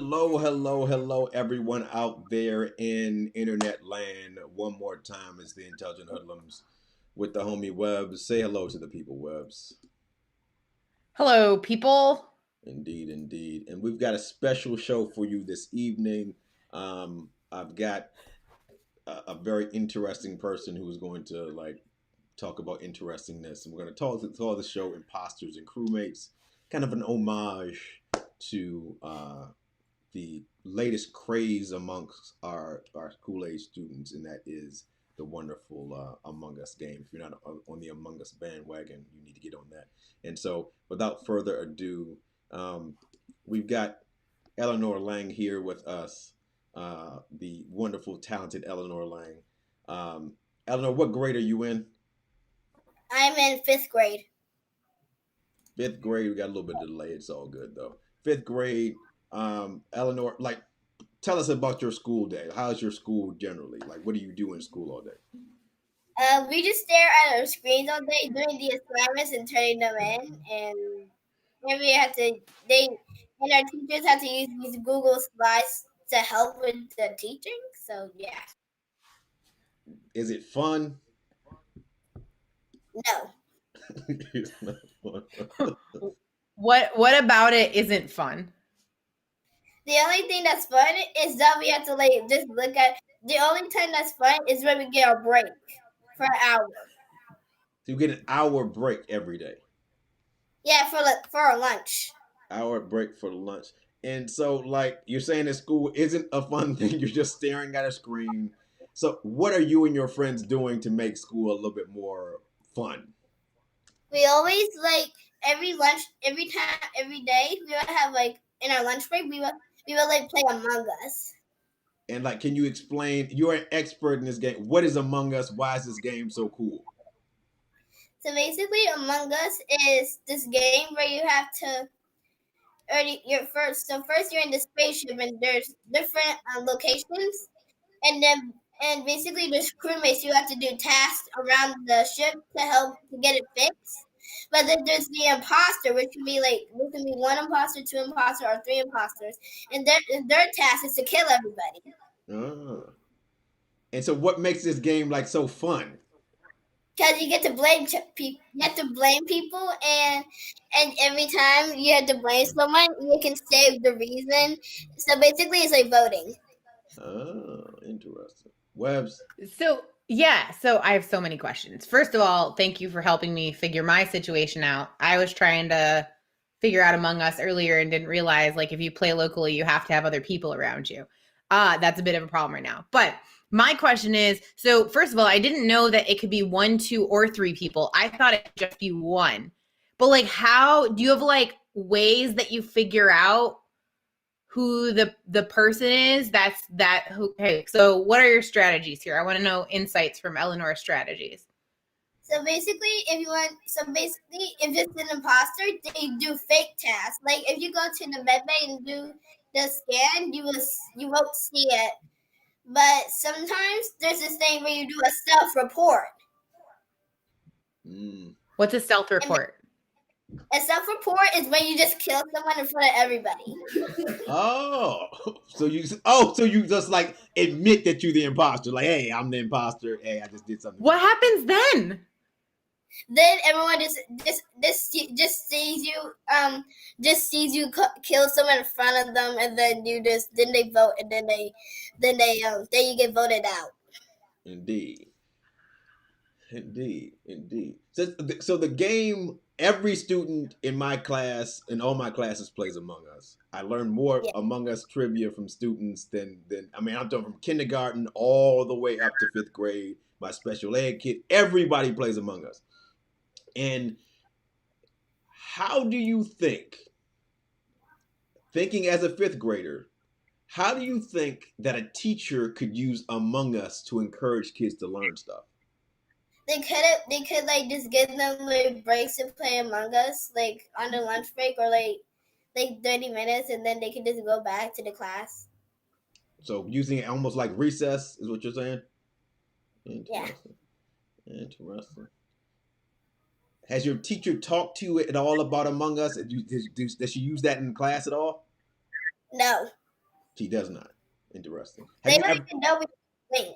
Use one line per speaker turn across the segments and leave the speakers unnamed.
Hello, hello, hello, everyone out there in internet land. One more time, it's the Intelligent Hoodlums with the homie Webs. Say hello to the people, Webs.
Hello, people.
Indeed, indeed. And we've got a special show for you this evening. I've got a very interesting person who is going to talk about interestingness, and we're going to call the show "Imposters and Crewmates," kind of an homage to the latest craze amongst our school age students, and that is the wonderful Among Us game. If you're not on the Among Us bandwagon, you need to get on that. And so, without further ado, we've got Eleanor Lang here with us, the wonderful, talented Eleanor Lang. Eleanor, what grade are you in?
I'm in fifth grade.
Fifth grade. We got a little bit of delay. It's all good though. Fifth grade. Eleanor, tell us about your school day. How's your school generally? Like, what do you do in school all day?
We just stare at our screens all day doing the assignments and turning them in, and we have to they and our teachers have to use these Google Slides to help with the teaching. So yeah,
Is it fun?
no.
It's not fun.
What about it isn't fun?
The only thing that's fun is that we have to just look at. The only time that's fun is when we get our break for an hour.
So you get an hour break every day.
Yeah, for our lunch.
Hour break for lunch. And so, like, you're saying that school isn't a fun thing. You're just staring at a screen. So, what are you and your friends doing to make school a little bit more fun?
We always every lunch, every day. We would have in our lunch break. We would play Among Us.
And like, can you explain? You're an expert in this game. What is Among Us? Why is this game so cool?
So basically, Among Us is this game where you have to already your first. So first, you're in the spaceship, and there's different locations, and basically there's crewmates. You have to do tasks around the ship to help to get it fixed. But then there's the imposter, which can be one imposter, two imposter, or three imposters, and their task is to kill everybody.
Ah. And so, what makes this game like so fun?
Because you get to blame people, you have to blame people, and every time you have to blame someone, you can save the reason. So basically, it's like voting.
Oh, interesting. Webs.
So I have so many questions. First of all, thank you for helping me figure my situation out. I was trying to figure out Among Us earlier and didn't realize if you play locally, you have to have other people around you. That's a bit of a problem right now. But my question is, so first of all, I didn't know that it could be 1, 2, or 3 people. I thought it could just be one. But how do you have ways that you figure out who the person is? Okay, so what are your strategies here? I want to know insights from Eleanor's strategies.
So basically, if it's an imposter, they do fake tasks. Like if you go to the med bay and do the scan, you won't see it. But sometimes there's this thing where you do a self-report.
What's a self-report?
A self-report is when you just kill someone in front of everybody.
So you just admit that you're the imposter. Like, hey, I'm the imposter. Hey, I just did something.
What happens then?
Then everyone just sees you kill someone in front of them, and then then they vote, and then you get voted out.
Indeed. So the game, every student in my class, in all my classes, plays Among Us. I learned more Among Us trivia from students than I'm talking from kindergarten all the way up to fifth grade. My special ed kid, everybody plays Among Us. And how do you thinking as a fifth grader, how do you think that a teacher could use Among Us to encourage kids to learn stuff?
They could just give them breaks to play Among Us on the lunch break, or 30 minutes, and then they can just go back to the class.
So using it almost like recess is what you're saying? Interesting. Yeah. Interesting. Has your teacher talked to you at all about Among Us? Does she use that in class at all?
No.
She does not. Interesting. Have
They
you
don't
ever?
even know we link.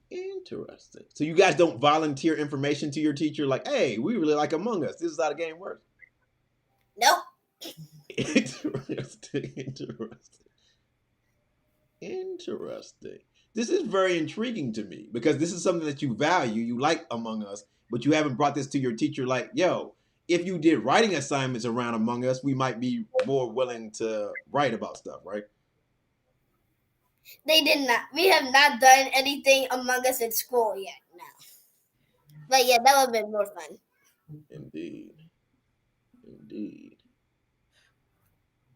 Interesting. So you guys don't volunteer information to your teacher, like, "Hey, we really like Among Us. This is how the game works."
Nope.
Interesting. Interesting. This is very intriguing to me because this is something that you value. You like Among Us, but you haven't brought this to your teacher. Like, yo, if you did writing assignments around Among Us, we might be more willing to write about stuff, right?
They did not. We have not done anything Among Us in school yet. No. But yeah, that would have been more fun.
Indeed. Indeed.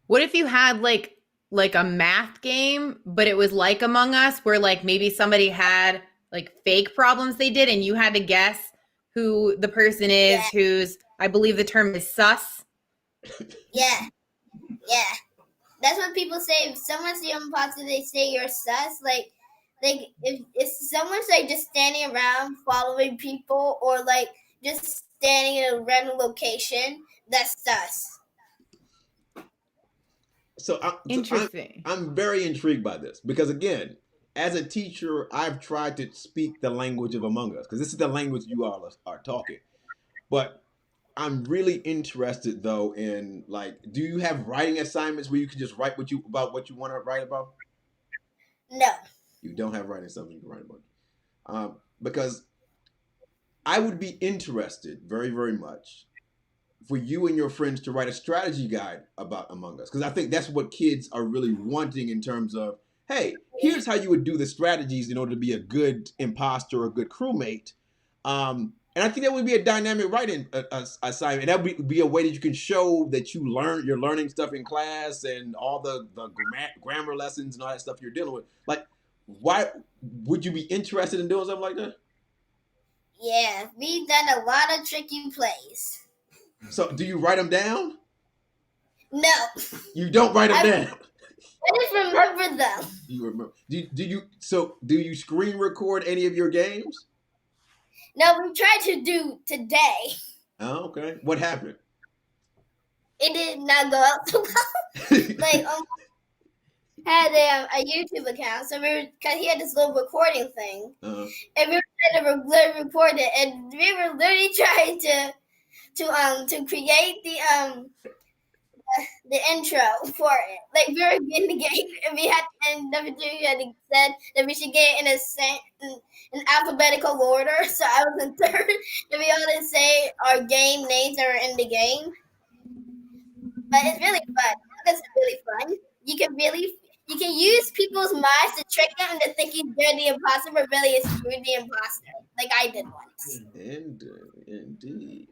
What if you had like a math game, but it was like Among Us, where like maybe somebody had like fake problems they did, and you had to guess who the person is,
Yeah.
who's, I believe the term is sus.
Yeah. Yeah. That's what people say. If someone's the imposter, they say you're sus. Like if someone's like just standing around following people, or like just standing in a random location, that's sus.
Interesting.
I'm very intrigued by this because again, as a teacher, I've tried to speak the language of Among Us because this is the language you all are talking. But I'm really interested though in like, do you have writing assignments where you can just write what you want to write about?
No.
You don't have writing assignments you can write about, because I would be interested very very much for you and your friends to write a strategy guide about Among Us because I think that's what kids are really wanting in terms of, hey, here's how you would do the strategies in order to be a good imposter or a good crewmate. And I think that would be a dynamic writing assignment. And that would be a way that you can show that you're learning stuff in class and all the grammar lessons and all that stuff you're dealing with. Like, why would you be interested in doing something like that?
Yeah, we've done a lot of tricky plays.
So, do you write them down?
No.
You don't write them down.
I just remember them.
You remember? Do you screen record any of your games?
No, we tried to do today.
Oh, okay. What happened?
It did not go out so well. Like, had a YouTube account, so cause he had this little recording thing, and we were trying to record it, and we were literally trying to create the intro for it. Like we were in the game, and we had said that we should get it in alphabetical order. So I was in third, and we all didn't say our game names that were in the game. But it's really fun. It's really fun. You can use people's minds to trick them into thinking they're the imposter, but really it's you're the imposter. Like I did once.
Indeed.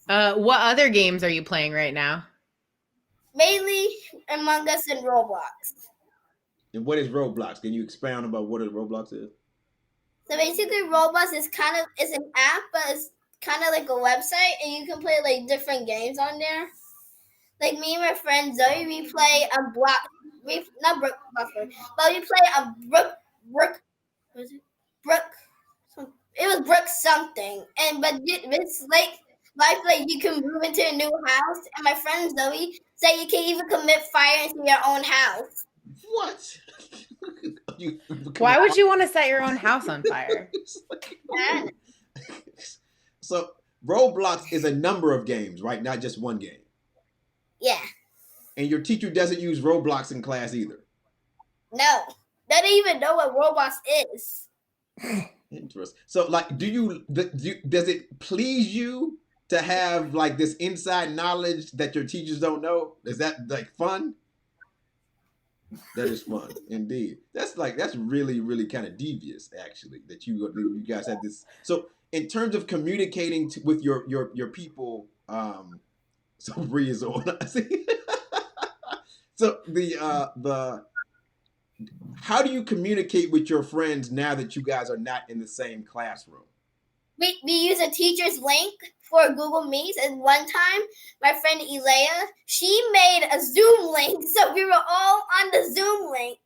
What other games are you playing right now?
Mainly Among Us and Roblox.
And what is Roblox? Can you expound about what a Roblox is?
So basically, Roblox is an app, but it's kind of like a website, and you can play like different games on there. Like me and my friend Zoe, we play a not Brook Buffer, but we play a Brook. Was it Brook? It was Brook something, but it's like you can move into a new house. And my friend Zoe said you can even commit fire into your own house.
What?
Why would you want to set your own house on fire?
So Roblox is a number of games, right? Not just one game.
Yeah.
And your teacher doesn't use Roblox in class either.
No, they don't even know what Roblox is.
Interesting. So, like, does it please you to have like this inside knowledge that your teachers don't know? Is that like fun? That is fun, indeed. That's really really kind of devious, actually. That you guys had this. So, in terms of communicating with your people, so Bree is on. So the how do you communicate with your friends now that you guys are not in the same classroom?
We use a teacher's link for Google Meets, and one time my friend Elea, she made a Zoom link, so we were all on the Zoom link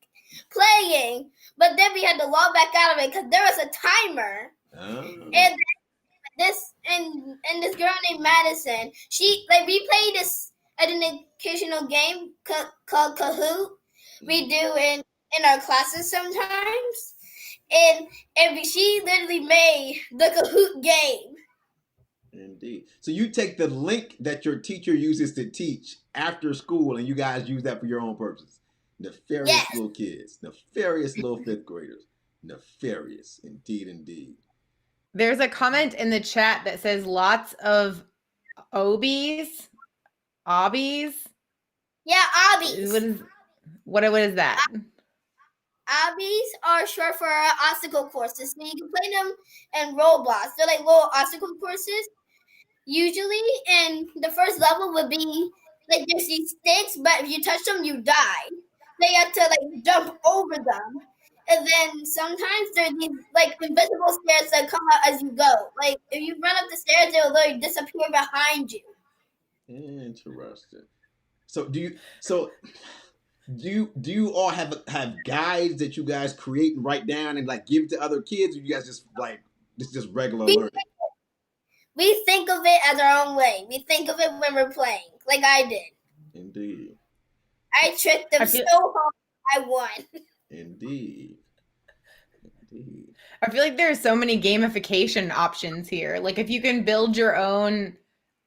playing, but then we had to log back out of it because there was a timer.
Oh.
And this girl named Madison, we played this educational game called Kahoot. We do in our classes sometimes, and she literally made the Kahoot game.
Indeed. So you take the link that your teacher uses to teach after school, and you guys use that for your own purposes. Nefarious
Yes.
little kids, nefarious little fifth graders, nefarious, indeed, indeed.
There's a comment in the chat that says lots of obies, obbies.
Yeah, obbies.
What is that?
Obbies are short for obstacle courses. So you can play them in Roblox. They're like little obstacle courses. Usually, and the first level would be like there's these sticks, but if you touch them, you die. So you have to like jump over them. And then sometimes there's these like invisible stairs that come out as you go. Like if you run up the stairs, they will literally disappear behind you.
Interesting. So do you all have guides that you guys create and write down and like give to other kids, or you guys just like it's just regular learning?
We think of it as our own way. We think of it when we're playing, like I did.
Indeed.
I tricked them so hard, I won.
Indeed. Indeed.
I feel like there's so many gamification options here. Like if you can build your own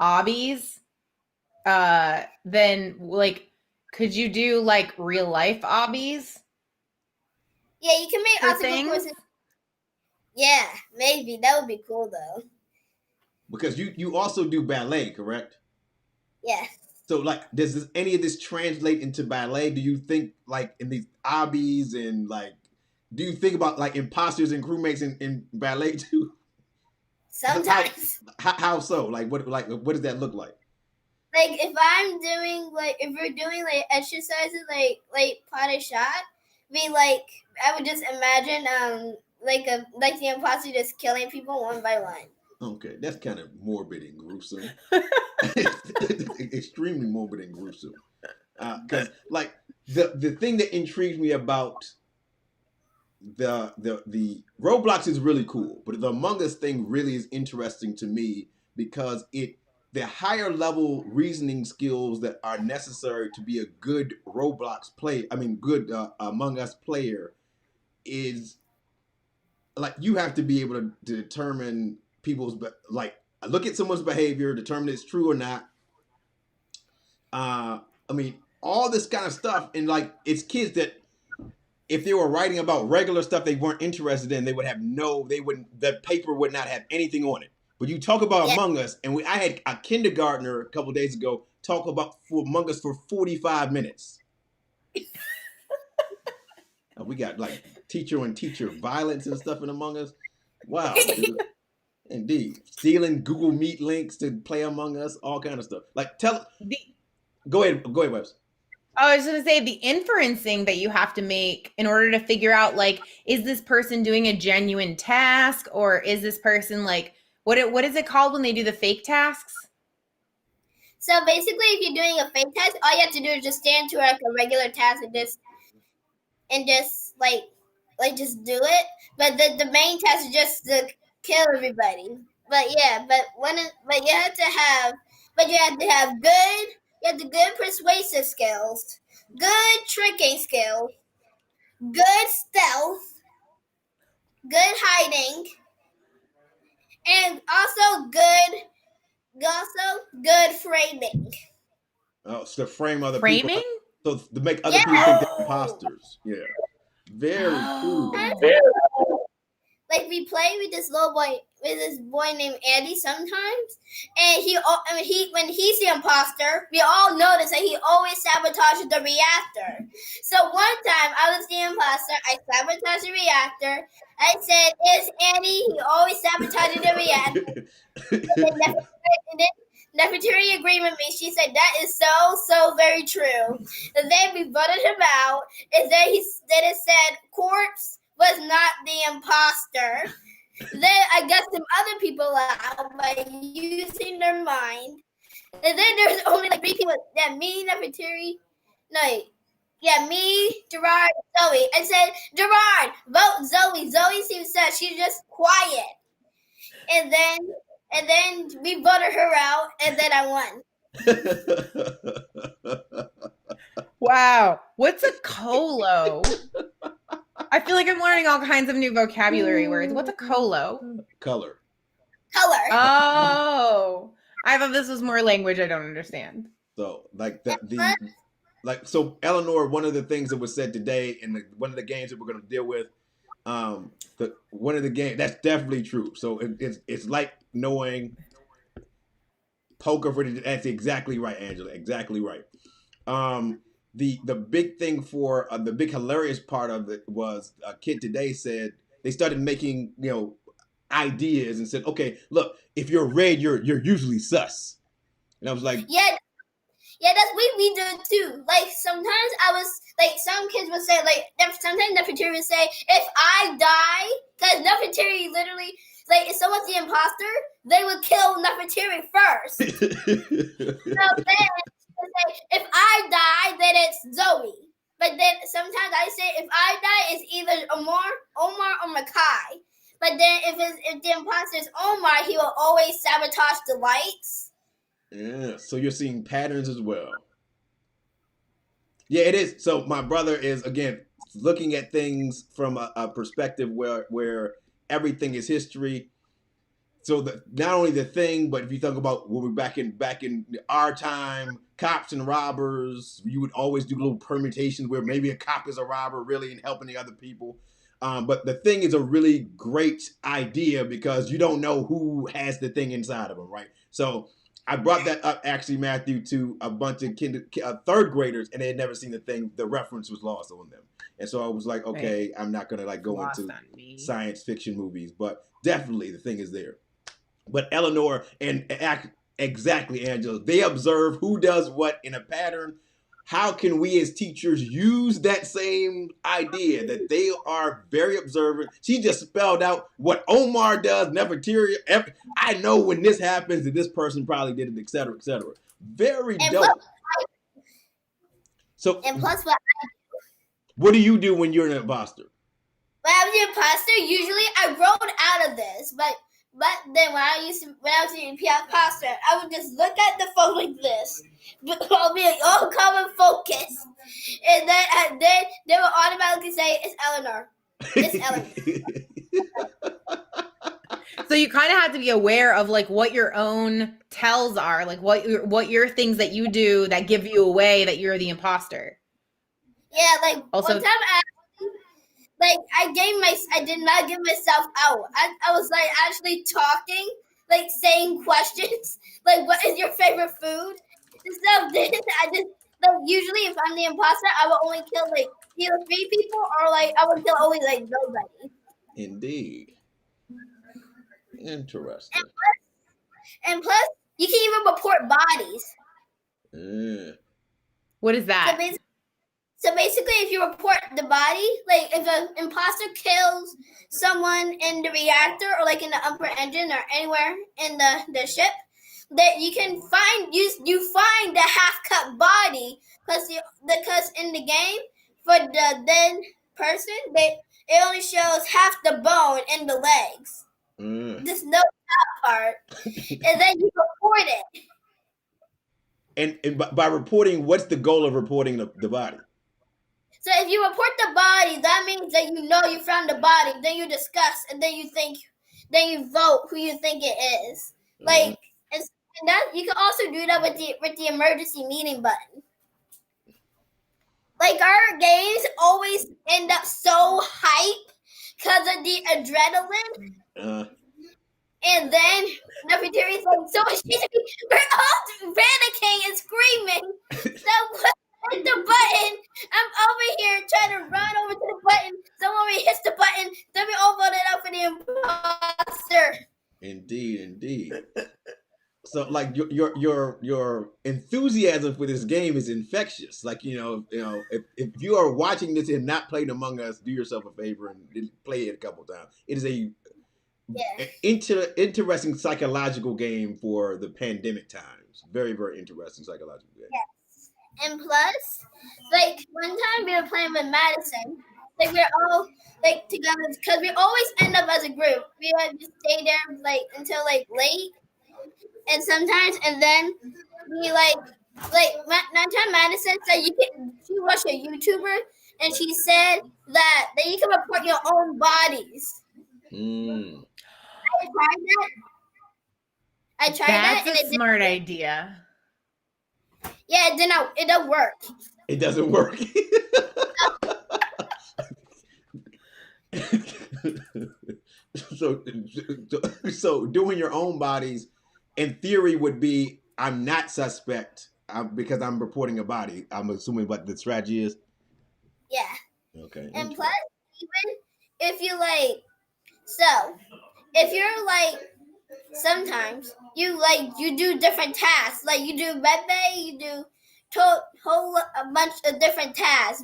obbies, then like could you do like real life obbies?
Yeah, you can make obstacle courses. Yeah, maybe. That would be cool though.
Because you also do ballet, correct?
Yes.
So like does any of this translate into ballet? Do you think like in these obbies and like do you think about like imposters and crewmates in ballet too?
Sometimes.
How so? Like what does that look like?
Like if I'm doing like if we're doing like exercises like potted shot, I would just imagine like the imposter just killing people one by one.
Okay, that's kind of morbid and gruesome. Extremely morbid and gruesome. Because like the thing that intrigues me about the Roblox is really cool, but the Among Us thing really is interesting to me because the higher level reasoning skills that are necessary to be a good Roblox play, I mean, good Among Us player, is like you have to be able to determine people's like look at someone's behavior, determine it's true or not. I mean, all this kind of stuff, and like it's kids that if they were writing about regular stuff they weren't interested in, they would have the paper would not have anything on it. But you talk about Among Us, and I had a kindergartner a couple days ago talk about Among Us for 45 minutes. We got like teacher on teacher violence and stuff in Among Us. Wow, dude. Indeed. Stealing Google Meet links to play Among Us, all kind of stuff. Like go ahead, Webs.
I was going to say the inferencing that you have to make in order to figure out like is this person doing a genuine task or is this person like what is it called when they do the fake tasks?
So basically, if you're doing a fake task, all you have to do is just stand to like a regular task and just just do it. But the main task is just to kill everybody. But yeah, but you have to have good persuasive skills, good tricking skills, good stealth, good hiding, and also good framing.
Oh, it's to frame other
framing?
people. So to make other people think they're imposters. Yeah. Very cool.
Like we play with this boy named Andy sometimes, and when he's the imposter, we all notice that he always sabotages the reactor. So one time I was the imposter, I sabotaged the reactor. I said, "It's Andy." He always sabotages the reactor. and then Nefertiti agreed with me. She said that is so very true. And then we voted him out, and then it said corpse was not the imposter. Then I got some other people out by using their mind. And then there's only like 3 people. Yeah, me, Nefertiti. Me, Gerard, Zoe. I said, Gerard, vote Zoe. Zoe seems sad. She's just quiet. And then we voted her out, and then I won.
Wow. What's a colo? I feel like I'm learning all kinds of new vocabulary words. What's a colo?
Color.
Color.
Oh, I thought this was more language I don't understand.
So like the like so Eleanor, one of the things that was said today in one of the games that we're going to deal with, the one of the games that's definitely true. So it's like knowing poker for that's exactly right, Angela. Exactly right. Um, the big thing for the big hilarious part of it was a kid today said they started making ideas and said, okay, look, if you're red, you're usually sus. And I was like,
Yeah, that's what we do too. Like sometimes I was like, some kids would say like, sometimes Nefertiti would say, if I die, because Nefertiti literally, like, if someone's the imposter, they would kill Nefertiti first. So then, if I die, then it's Zoe. But then sometimes I say, if I die, it's either Omar, or Makai. But then if the imposter is Omar, he will always sabotage the lights.
yeah, so you're seeing patterns as well. Yeah, it is. So my brother is again looking at things from a perspective where everything is history. So not only the thing, but if you think about when we're back in our time, cops and robbers, you would always do little permutations where maybe a cop is a robber really and helping the other people. But the thing is a really great idea because you don't know who has the thing inside of them, right? So I brought that up actually, Matthew, to a bunch of third graders, and they had never seen the thing. The reference was lost on them, and so I was like, okay, right. I'm not gonna like go
Lost
into
on me.
science fiction movies, but definitely the thing is there. But Eleanor and exactly, Angela, they observe who does what in a pattern. How can we as teachers use that same idea that they are very observant? She just spelled out what Omar does, Nefertiti. I know when this happens that this person probably did it, et cetera, et cetera. Very and dope.
Plus,
what do you do when you're an imposter?
When I was an imposter, usually I rolled out of this, but then when I was an imposter, I would just look at the phone like this. I'll be like, oh, come and focus. And then they will automatically say, it's Eleanor. It's
Eleanor. So you kind of have to be aware of like what your own tells are, like what your things that you do that give you away that you're the imposter.
Yeah, like also, one time I did not give myself out. I was like actually talking, like saying questions, like what is your favorite food? And stuff. Then I just like usually if I'm the imposter, I will only kill like either 3 people or like I would kill only like nobody.
Indeed. Interesting.
And plus, you can even report bodies.
What is that?
So basically, if you report the body, like if an imposter kills someone in the reactor or like in the upper engine or anywhere in the ship, that you can find you find the half-cut body because in the game for the dead person, it only shows half the bone in the legs. Just no top part, and then you report it.
And by reporting, what's the goal of reporting the body?
So if you report the body, that means that you know you found the body. Then you discuss, and then you vote who you think it is. Like, and that you can also do that with the emergency meeting button. Like our games always end up so hype because of the adrenaline. And then Nefertiti's like, so we're all panicking and screaming. So hit the button. I'm over here trying to run over to the button. Someone hits the button. Then we all voted out for the imposter.
Indeed. So like your enthusiasm for this game is infectious. Like if you are watching this and not played Among Us, do yourself a favor and play it a couple times. It is an interesting psychological game for the pandemic times. Very, very interesting psychological game.
Yes. And plus, like one time we were playing with Madison. Like we we're all like together because we always end up as a group. We would just stay there like until like late. and sometimes, and then we Nine Madison said you can. She was a YouTuber, and she said that you can report your own bodies.
Mm.
I tried that. I tried that,
That's
and
a
it didn't.
smart idea.
Yeah, it didn't. It didn't work.
It doesn't work. so, so doing your own bodies, in theory, would be I'm not suspect because I'm reporting a body. I'm assuming what the strategy is.
Yeah,
Okay,
and
interesting.
plus, even if you so if you're sometimes you do different tasks. Like you do red bay, you do whole a bunch of different tasks.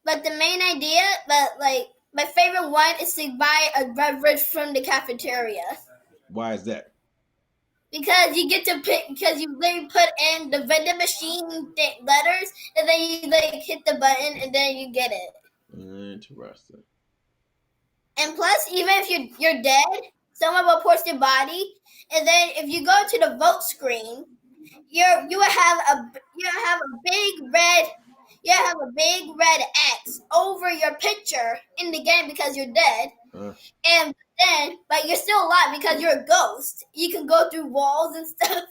But the main idea, my favorite one is to buy a beverage from the cafeteria
Why is that?
because you get to pick because you literally put in the vending machine letters and then you hit the button and then you get it.
Interesting.
And plus, even if you're dead, someone reports your body, and then if you go to the vote screen, you will have a big red X over your picture in the game because you're dead.
Uh,
But you're still alive because you're a ghost. You can go through walls and stuff,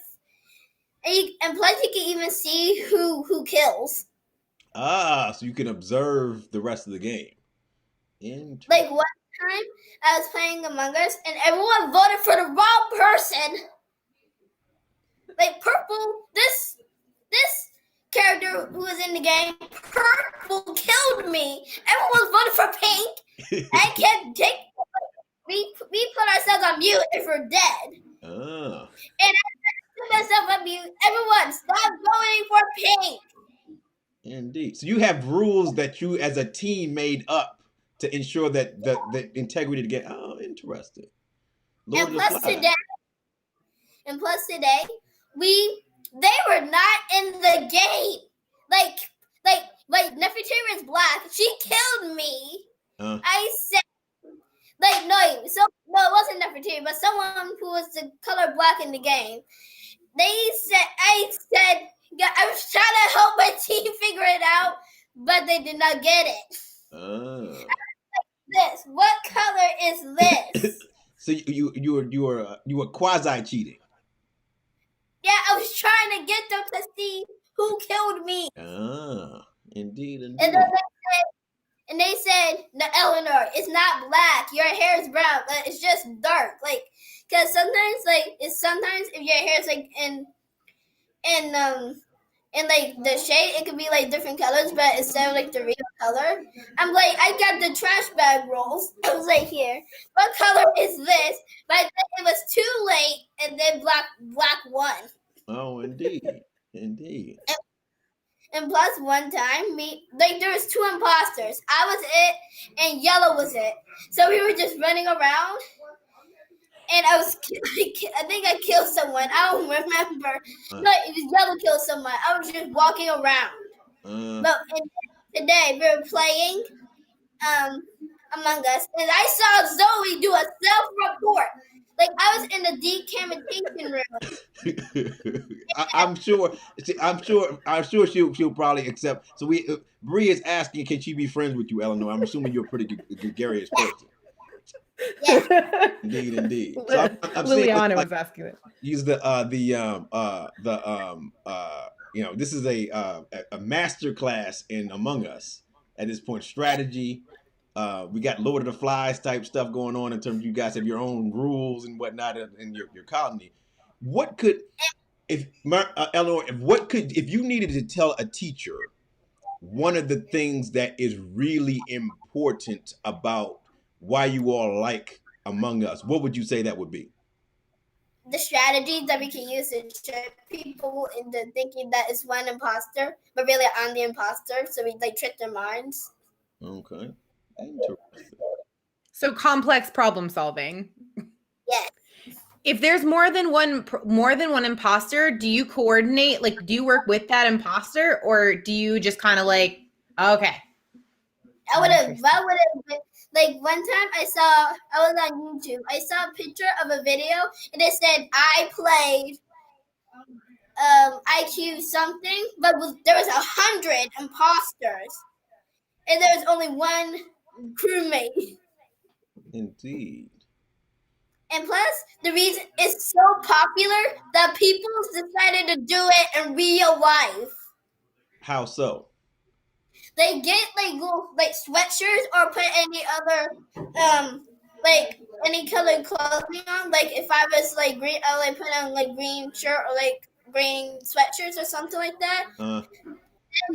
and plus you can even see who kills.
so you can observe the rest of the game.
Like
Interesting.
one time, I was playing Among Us, and everyone voted for the wrong person. Like purple, this character who was in the game, purple killed me. Everyone voted for pink. I can't take. We put ourselves on mute if we're dead.
Ah,
And I put myself on mute. Everyone, stop voting for pink.
indeed. So you have rules that you, as a team, made up to ensure that the integrity to get. Oh, interesting. Lord
And
of the
plus
Flies.
today, and plus today, they were not in the game. Like Nefertiti is black. She killed me.
Uh,
I said no, it wasn't Nefertiti, but someone who was the color black in the game. I said I was trying to help my team figure it out, but they did not get it.
ah.
What color is this?
So you were quasi cheating.
Yeah, I was trying to get them to see who killed me.
Ah, indeed,
And
indeed.
they said, "No, Eleanor, it's not black. Your hair is brown. It's just dark. Cause sometimes if your hair is in the shade, it could be different colors, but instead of the real color, I got the trash bag rolls. I was here. What color is this? But then it was too late, and then black won.
Oh, indeed, indeed.
And plus, one time, there was two imposters. I was it, and yellow was it. So we were just running around, and I think I killed someone. I don't remember.
Uh,
No, it was yellow killed someone. I was just walking around.
uh,
But today we were playing Among Us, and I saw Zoe do a self-report. I was in the decapitation room.
I'm sure. See, I'm sure she'll probably accept. So Bree is asking, can she be friends with you, Eleanor? I'm assuming you're a pretty gregarious person.
Yeah.
Indeed, indeed. So I'm seeing this,
Liliana was asking it.
use this is a master class in Among Us at this point. Strategy. We got Lord of the Flies type stuff going on in terms of you guys have your own rules and whatnot in your colony. What could Eleanor, if you needed to tell a teacher one of the things that is really important about why you all like Among Us, what would you say that would be?
The strategies that we can use to trick people into thinking that it's one imposter, but really I'm the imposter. So we trick their minds.
Okay, interesting.
So complex problem solving.
Yes.
If there's more than one imposter, do you coordinate? Do you work with that imposter, or do you just kind of okay?
I would have. Like one time I was on YouTube. I saw a picture of a video and it said I played IQ something, but there was 100 imposters and there was only one crewmate.
Indeed.
And plus, the reason it's so popular that people decided to do it in real life.
How so?
They get like little like sweatshirts or put any other like any colored clothing on. Like if I was like green, I would like put on like green shirt or like green sweatshirts or something like that. And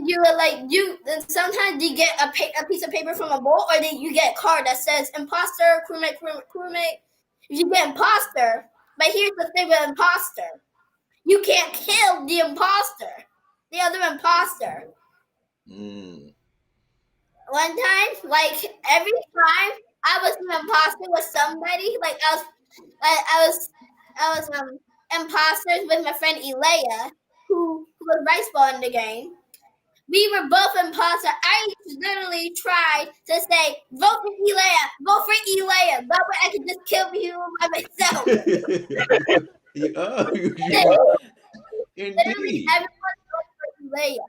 you would like you. And sometimes you get a piece of paper from a bowl, or then you get a card that says imposter, crewmate, crewmate. You get imposter, but here's the thing with imposter: you can't kill the imposter, the other imposter. One time, like every time I was an imposter with somebody, like I was imposters with my friend Elea, who was rice ball in the game. We were both imposters. I literally tried to say, vote for Elea, vote for Elea. That way I could just kill people by myself. Literally
Indeed.
everyone voted for Elea.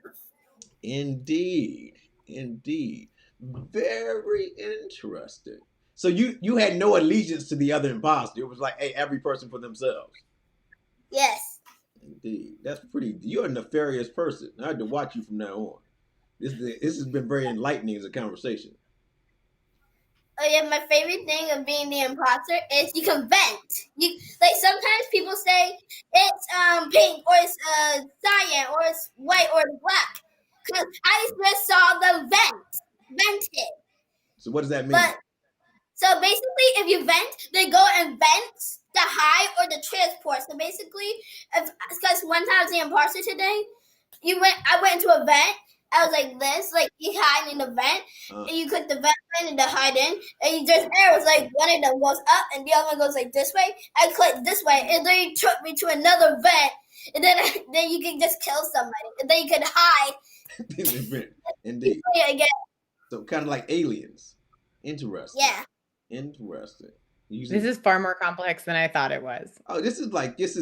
Indeed. Indeed. Very interesting. So you had no allegiance to the other imposter. It was like, hey, every person for themselves.
Yes.
Indeed. That's pretty. You're a nefarious person. I had to watch you from now on. This has been very enlightening as a conversation.
Oh yeah, my favorite thing of being the imposter is you can vent. You like sometimes people say it's pink or it's cyan or it's white or it's black. Cause I just saw them vented.
So what does that mean?
But so basically, if you vent, they go and vent the high or the transport. So basically, because one time I was the imposter today, I went into a vent. I was like this, like you hide in the vent, and you click the vent button and the hide in, and there's arrows like one of them goes up and the other one goes like this way. I clicked this way, and then it took me to another vent, and then you can just kill somebody, and then you can hide.
Indeed.
Again.
So kind of like aliens. Interesting.
Yeah.
Interesting.
This is far more complex than I thought it was.
Oh, this is again, this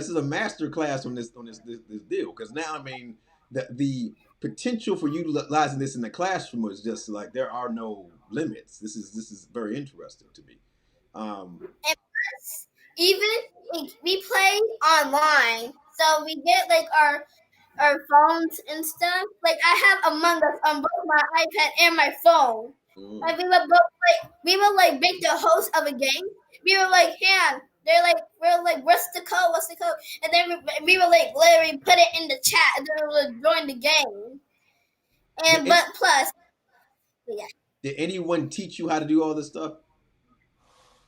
is a master class on this deal, because now I mean the potential for utilizing this in the classroom is just like there are no limits. This is very interesting to me.
And plus, even we play online, so we get like our phones and stuff. Like I have Among Us on both my iPad and my phone. Like we were like make the host of a game. We were like, we're like, what's the code? What's the code? And then we were like literally put it in the chat, and then we would join the game. And plus, yeah.
Did anyone teach you how to do all this stuff?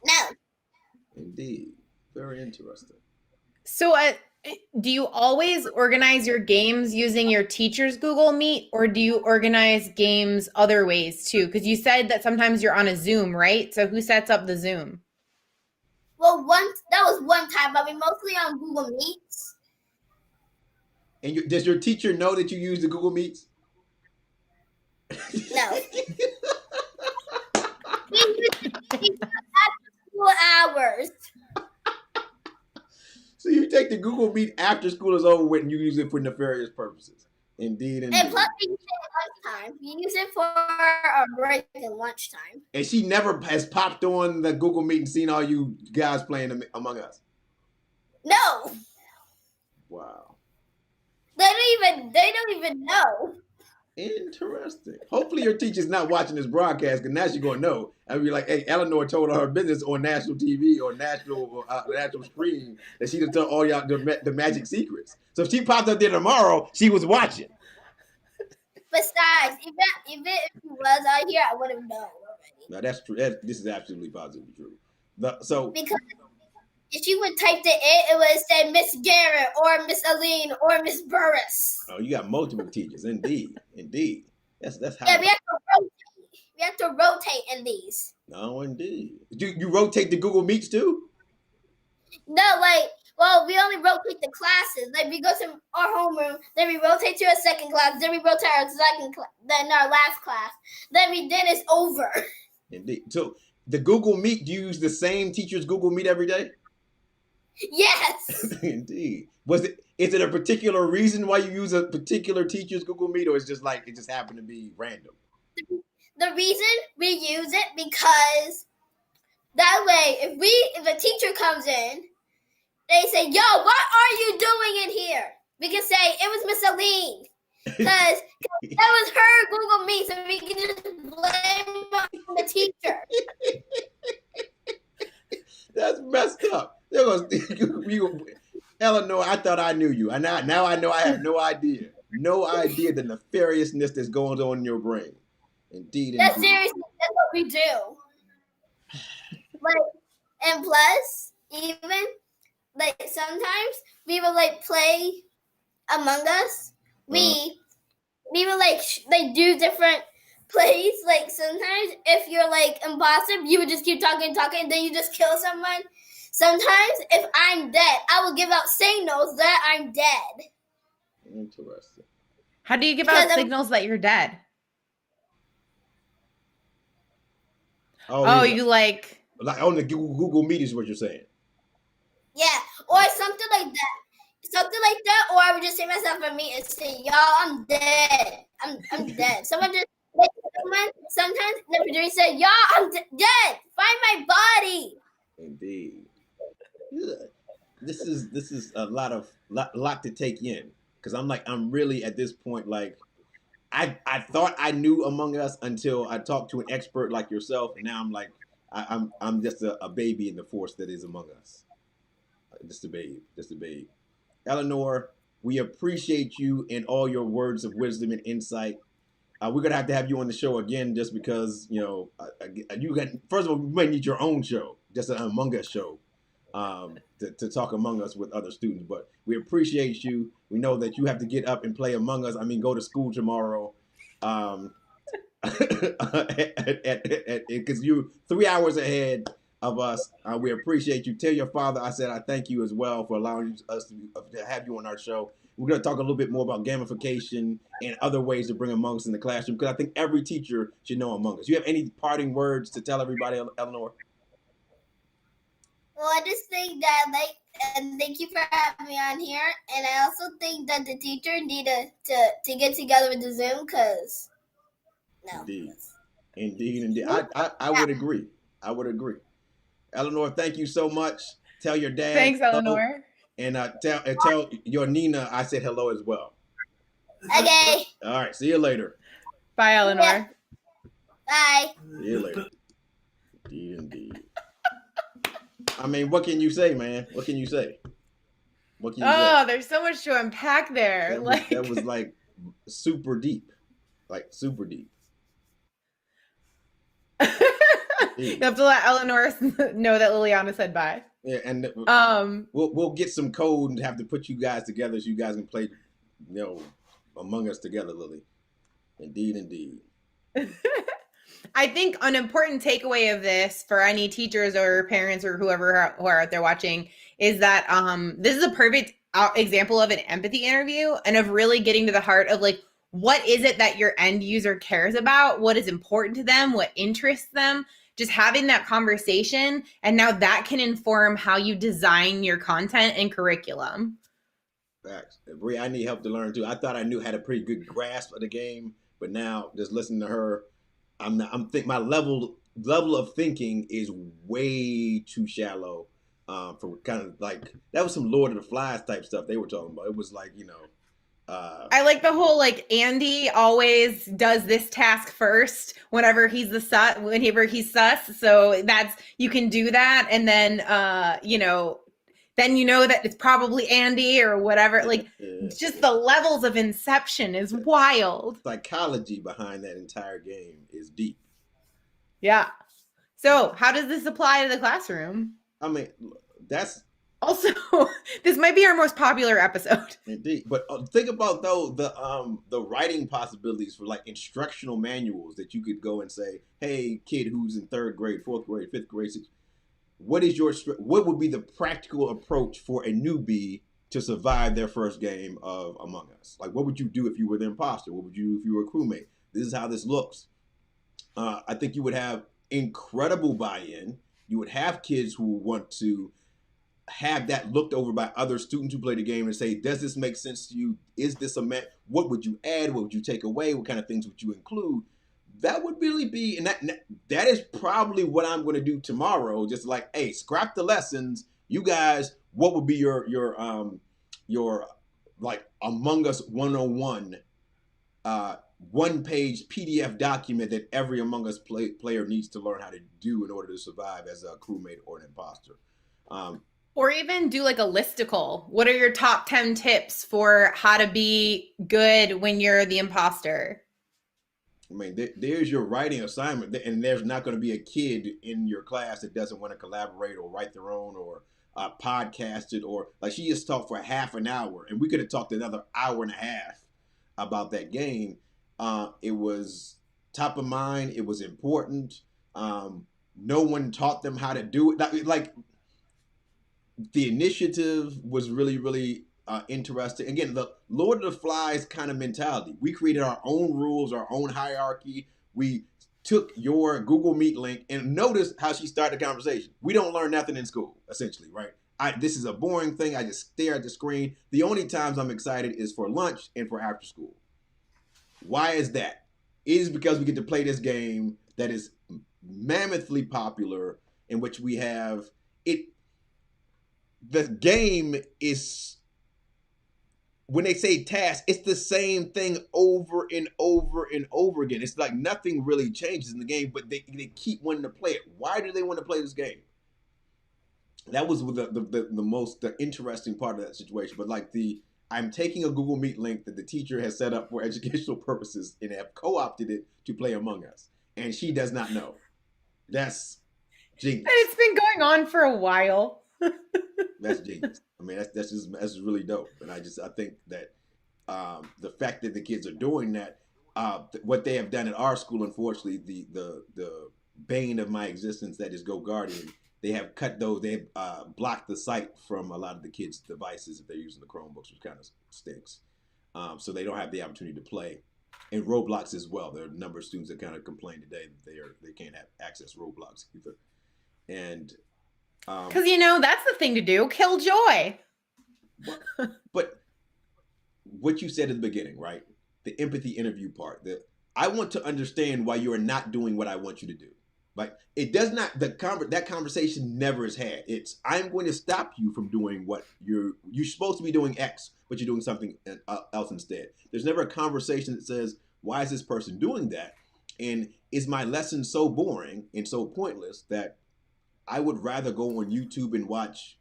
No.
Indeed, very interesting.
So, do you always organize your games using your teacher's Google Meet, or do you organize games other ways too? Because you said that sometimes you're on a Zoom, right? So who sets up the Zoom?
Well, that was one time, but we mostly on Google Meets.
And does your teacher know that you use the Google Meets?
No. He after school hours.
So you take the Google Meet after school is over with and you use it for nefarious purposes. Indeed.
And plus we use it at lunchtime. We use it for our break and lunchtime.
And she never has popped on the Google Meet and seen all you guys playing Among Us?
No.
Wow.
They don't even know.
Interesting. Hopefully your teacher's not watching this broadcast, because now she's going to know. I'd be like, hey, Eleanor told her business on national TV or national screen that she done told all y'all the magic secrets. So if she popped up there tomorrow, she was watching.
Besides, even if she was out here, I would have known already.
No, that's true. This is absolutely positively true.
Because if she would type it would have said Miss Garrett or Miss Aline or Miss Burris.
Oh, you got multiple teachers. Indeed. That's how.
Yeah, we have to rotate in these.
No, indeed. You rotate the Google Meets too?
No, we only rotate the classes. Like we go to our homeroom, then we rotate to a second class, then we rotate our second class, then our last class. Then it's over.
Indeed. So the Google Meet, do you use the same teacher's Google Meet every day?
Yes.
Indeed. Is it a particular reason why you use a particular teacher's Google Meet, or it's just like it just happened to be random?
The reason we use it because that way, if a teacher comes in, they say, "Yo, what are you doing in here?" We can say it was Miss Aline, because that was her Google Meet, so we can just blame on the teacher.
That's messed up. Eleanor, I thought I knew you. And now I know I have no idea. No idea the nefariousness that's going on in your brain. Indeed,
That's
indeed.
seriously, that's what we do. Like, and plus, even like sometimes we will like play Among Us. We will like do different plays. Like sometimes if you're like imposter, you would just keep talking, and then you just kill someone. Sometimes if I'm dead, I will give out signals that I'm dead.
Interesting.
How do you give
Because
out signals that you're dead?
Oh,
You like
on the Google Meet is what you're saying.
Yeah, or something like that. Something like that, or I would just say myself for me and say, "Y'all, I'm dead. I'm dead." Someone just like sometimes the producer said, "Y'all, I'm dead. Find my body."
Indeed. Yeah. This is a lot to take in, because I'm really at this point like I thought I knew Among Us until I talked to an expert like yourself, and now I'm like I'm just a baby in the force that is Among Us. Just a babe, just a babe. Eleanor, we appreciate you and all your words of wisdom and insight. We're gonna have to have you on the show again, just because you got. First of all, you might need your own show, just an Among Us show, to talk Among Us with other students. But we appreciate you. We know that you have to get up and play Among Us. I mean, go to school tomorrow, because you're 3 hours ahead of us. We appreciate you. Tell your father I said I thank you as well for allowing us to have you on our show. We're going to talk a little bit more about gamification and other ways to bring Among Us in the classroom, because I think every teacher should know Among Us. You have any parting words to tell everybody, Eleanor?
Well, I just think that and thank you for having me on here. And I also think that the teacher need to get together with the Zoom, because no.
Indeed. I would agree. I would agree. Eleanor, thank you so much. Tell your dad
thanks,
hello,
Eleanor.
and tell your Nina I said hello as well.
Okay.
All right. See you later.
Bye, Eleanor.
Yeah. Bye.
See you later. Indeed. I mean, what can you say, man? What can you say? What can you say?
There's so much to unpack there.
That was like super deep. Like super deep.
You have to let Eleanor know that Liliana said bye.
Yeah, and we'll get some code and have to put you guys together so you guys can play, Among Us together, Lily. Indeed.
I think an important takeaway of this for any teachers or parents or whoever who are out there watching is that this is a perfect example of an empathy interview, and of really getting to the heart of like, what is it that your end user cares about? What is important to them? What interests them? Just having that conversation. And now that can inform how you design your content and curriculum.
Facts. Brie, I need help to learn too. I thought I had a pretty good grasp of the game, but now just listening to her, my level of thinking is way too shallow, for kind of like, that was some Lord of the Flies type stuff they were talking about. It was like,
I like the whole like Andy always does this task first whenever he's sus. So that's, you can do that, and then then you know that it's probably Andy or whatever. Like, just the levels of inception is wild.
Psychology behind that entire game is deep.
Yeah. So how does this apply to the classroom?
I mean, that's
also, this might be our most popular episode.
Indeed. But think about though the writing possibilities for like instructional manuals that you could go and say, hey, kid who's in 3rd grade, 4th grade, 5th grade, what would be the practical approach for a newbie to survive their first game of Among Us? Like, what would you do if you were the imposter? What would you do if you were a crewmate? This is how this looks. I think you would have incredible buy-in. You would have kids who want to have that looked over by other students who play the game and say, does this make sense to you? Is this a what would you add? What would you take away? What kind of things would you include? That would really be, and that is probably what I'm going to do tomorrow. Just like, hey, scrap the lessons. You guys, what would be your like Among Us 101 one-page PDF document that every Among Us player needs to learn how to do in order to survive as a crewmate or an imposter.
Or even do like a listicle. What are your top 10 tips for how to be good when you're the imposter?
I mean, there's your writing assignment, and there's not going to be a kid in your class that doesn't want to collaborate or write their own or podcast it, or like she just talked for half an hour, and we could have talked another hour and a half about that game. It was top of mind. It was important. No one taught them how to do it. Like the initiative was really, really interesting. Again, the Lord of the Flies kind of mentality. We created our own rules, our own hierarchy. We took your Google Meet link and notice how she started the conversation. We don't learn nothing in school, essentially, right? This is a boring thing. I just stare at the screen. The only times I'm excited is for lunch and for after school. Why is that? It is because we get to play this game that is mammothly popular, in which we have it. The game is, when they say task, it's the same thing over and over and over again. It's like nothing really changes in the game, but they keep wanting to play it. Why do they want to play this game? That was the most interesting part of that situation. But like I'm taking a Google Meet link that the teacher has set up for educational purposes and have co-opted it to play Among Us, and she does not know. That's genius.
And it's been going on for a while.
That's genius. I mean, that's just really dope. And I think that the fact that the kids are doing that, what they have done at our school, unfortunately, the bane of my existence, that is Go Guardian. They have cut those. They've blocked the site from a lot of the kids' devices if they're using the Chromebooks, which kind of stinks. So they don't have the opportunity to play. And Roblox as well. There are a number of students that kind of complained today that they can't have access Roblox either. And
because that's the thing to do. Kill joy.
But what you said at the beginning, right? The empathy interview part. I want to understand why you are not doing what I want you to do. Like it does not. That conversation never is had. It's I'm going to stop you from doing what you're supposed to be doing X, but you're doing something else instead. There's never a conversation that says, why is this person doing that? And is my lesson so boring and so pointless that I would rather go on YouTube and watch,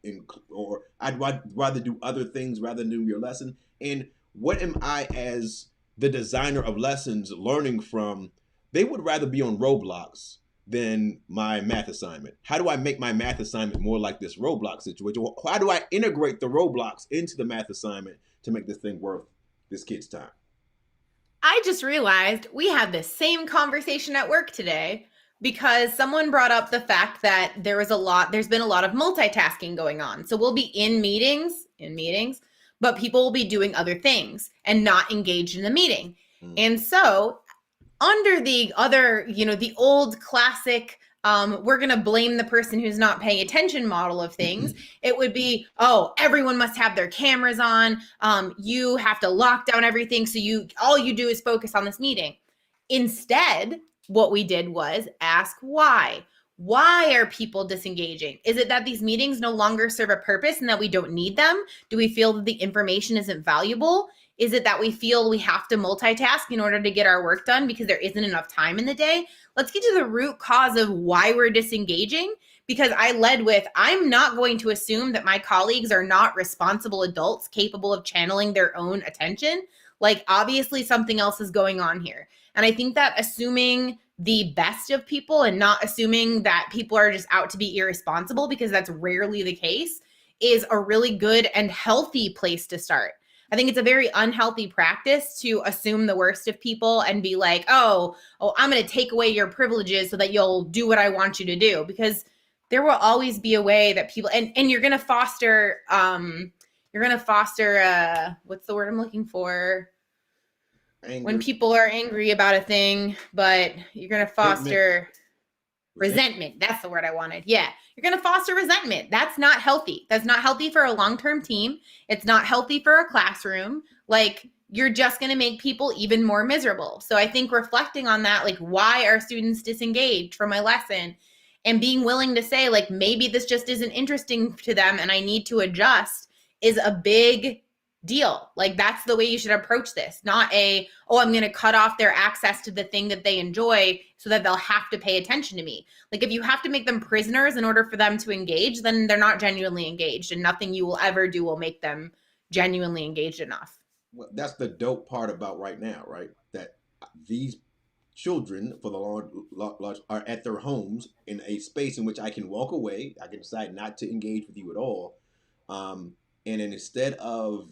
or I'd rather do other things rather than do your lesson. And what am I, as the designer of lessons, learning from? They would rather be on Roblox than my math assignment. How do I make my math assignment more like this Roblox situation? How do I integrate the Roblox into the math assignment to make this thing worth this kid's time?
I just realized we had this same conversation at work today, because someone brought up the fact that there's been a lot of multitasking going on. So we'll be in meetings, but people will be doing other things and not engaged in the meeting. And so under the other, the old classic, we're going to blame the person who's not paying attention model of things, it would be, oh, everyone must have their cameras on. You have to lock down everything. So all you do is focus on this meeting. Instead, what we did was ask why. Why are people disengaging? Is it that these meetings no longer serve a purpose and that we don't need them? Do we feel that the information isn't valuable? Is it that we feel we have to multitask in order to get our work done because there isn't enough time in the day? Let's get to the root cause of why we're disengaging, because I led with, I'm not going to assume that my colleagues are not responsible adults capable of channeling their own attention. Like, obviously something else is going on here. And I think that assuming the best of people and not assuming that people are just out to be irresponsible, because that's rarely the case, is a really good and healthy place to start. I think it's a very unhealthy practice to assume the worst of people and be like, oh, I'm going to take away your privileges so that you'll do what I want you to do. Because there will always be a way that people, and you're going to foster, what's the word I'm looking for? Anger. When people are angry about a thing, but you're going to foster Resentment. That's the word I wanted. Yeah. You're going to foster resentment. That's not healthy. That's not healthy for a long-term team. It's not healthy for a classroom. Like, you're just going to make people even more miserable. So I think reflecting on that, like, why are students disengaged from my lesson, and being willing to say, like, maybe this just isn't interesting to them and I need to adjust, is a big deal. Like, that's the way you should approach this. Not I'm going to cut off their access to the thing that they enjoy so that they'll have to pay attention to me. Like, if you have to make them prisoners in order for them to engage, then they're not genuinely engaged, and nothing you will ever do will make them genuinely engaged enough.
Well, that's the dope part about right now, right? That these children, for the large, are at their homes in a space in which I can walk away. I can decide not to engage with you at all. And then instead of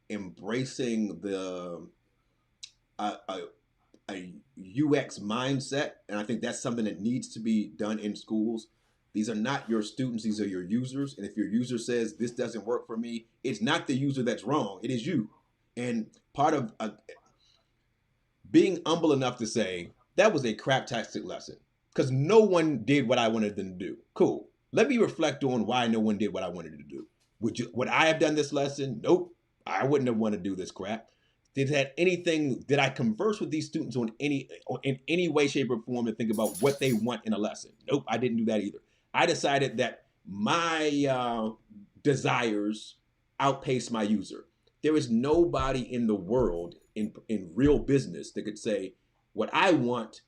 embracing uh, a, a UX mindset, and I think that's something that needs to be done in schools. These are not your students, these are your users. And if your user says, this doesn't work for me, it's not the user that's wrong, it is you. And part of being humble enough to say, that was a craptastic lesson because no one did what I wanted them to do. Cool. Let me reflect on why no one did what I wanted to do. Would I have done this lesson? Nope. I wouldn't have wanted to do this crap. Did I converse with these students in any way, shape, or form to think about what they want in a lesson? Nope, I didn't do that either. I decided that my desires outpace my user. There is nobody in the world in real business that could say what I want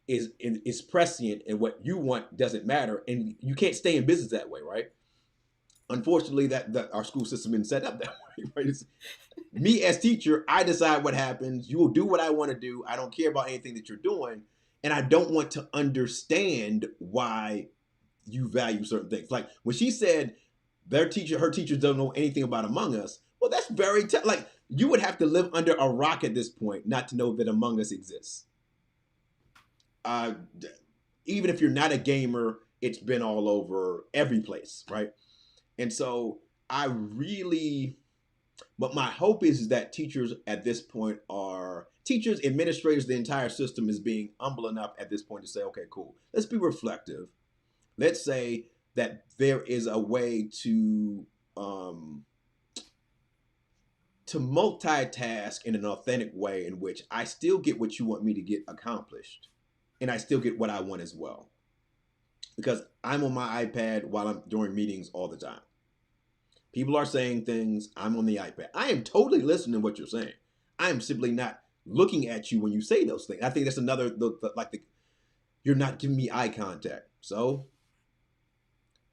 is prescient and what you want doesn't matter, and you can't stay in business that way, right? Unfortunately, that our school system isn't set up that way, right? It's, me as teacher, I decide what happens. You will do what I want to do. I don't care about anything that you're doing, and I don't want to understand why you value certain things. Like when she said her teachers don't know anything about Among Us. Well, that's very like you would have to live under a rock at this point not to know that Among Us exists. Uh, Even if you're not a gamer, it's been all over every place, right? And so I really, but my hope is that teachers at this point are teachers, administrators, the entire system is being humble enough at this point to say, okay, cool, let's be reflective. Let's say that there is a way um, to multitask in an authentic way in which I still get what you want me to get accomplished, and I still get what I want as well. Because I'm on my iPad while I'm during meetings all the time. People are saying things. I'm on the iPad. I am totally listening to what you're saying. I am simply not looking at you when you say those things. I think that's another you're not giving me eye contact. So,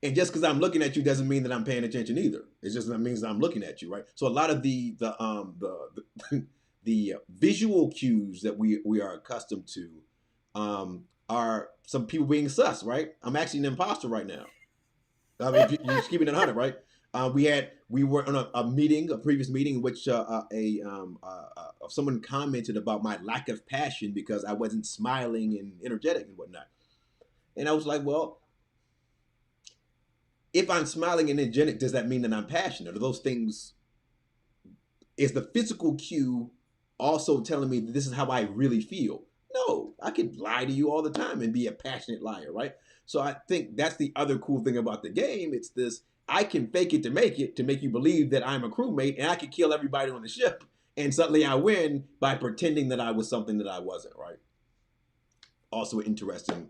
and just because I'm looking at you doesn't mean that I'm paying attention either. It just means that I'm looking at you, right? So a lot of the visual cues that we are accustomed to are some people being sus, right? I'm actually an imposter right now. I mean, if you're just keeping it 100, right? We were on a previous meeting, in which someone commented about my lack of passion because I wasn't smiling and energetic and whatnot. And I was like, well, if I'm smiling and energetic, does that mean that I'm passionate? Are those things, is the physical cue also telling me that this is how I really feel? No, I could lie to you all the time and be a passionate liar, right? So I think that's the other cool thing about the game. It's this, I can fake it to make you believe that I'm a crewmate and I can kill everybody on the ship. And suddenly I win by pretending that I was something that I wasn't, right? Also interesting,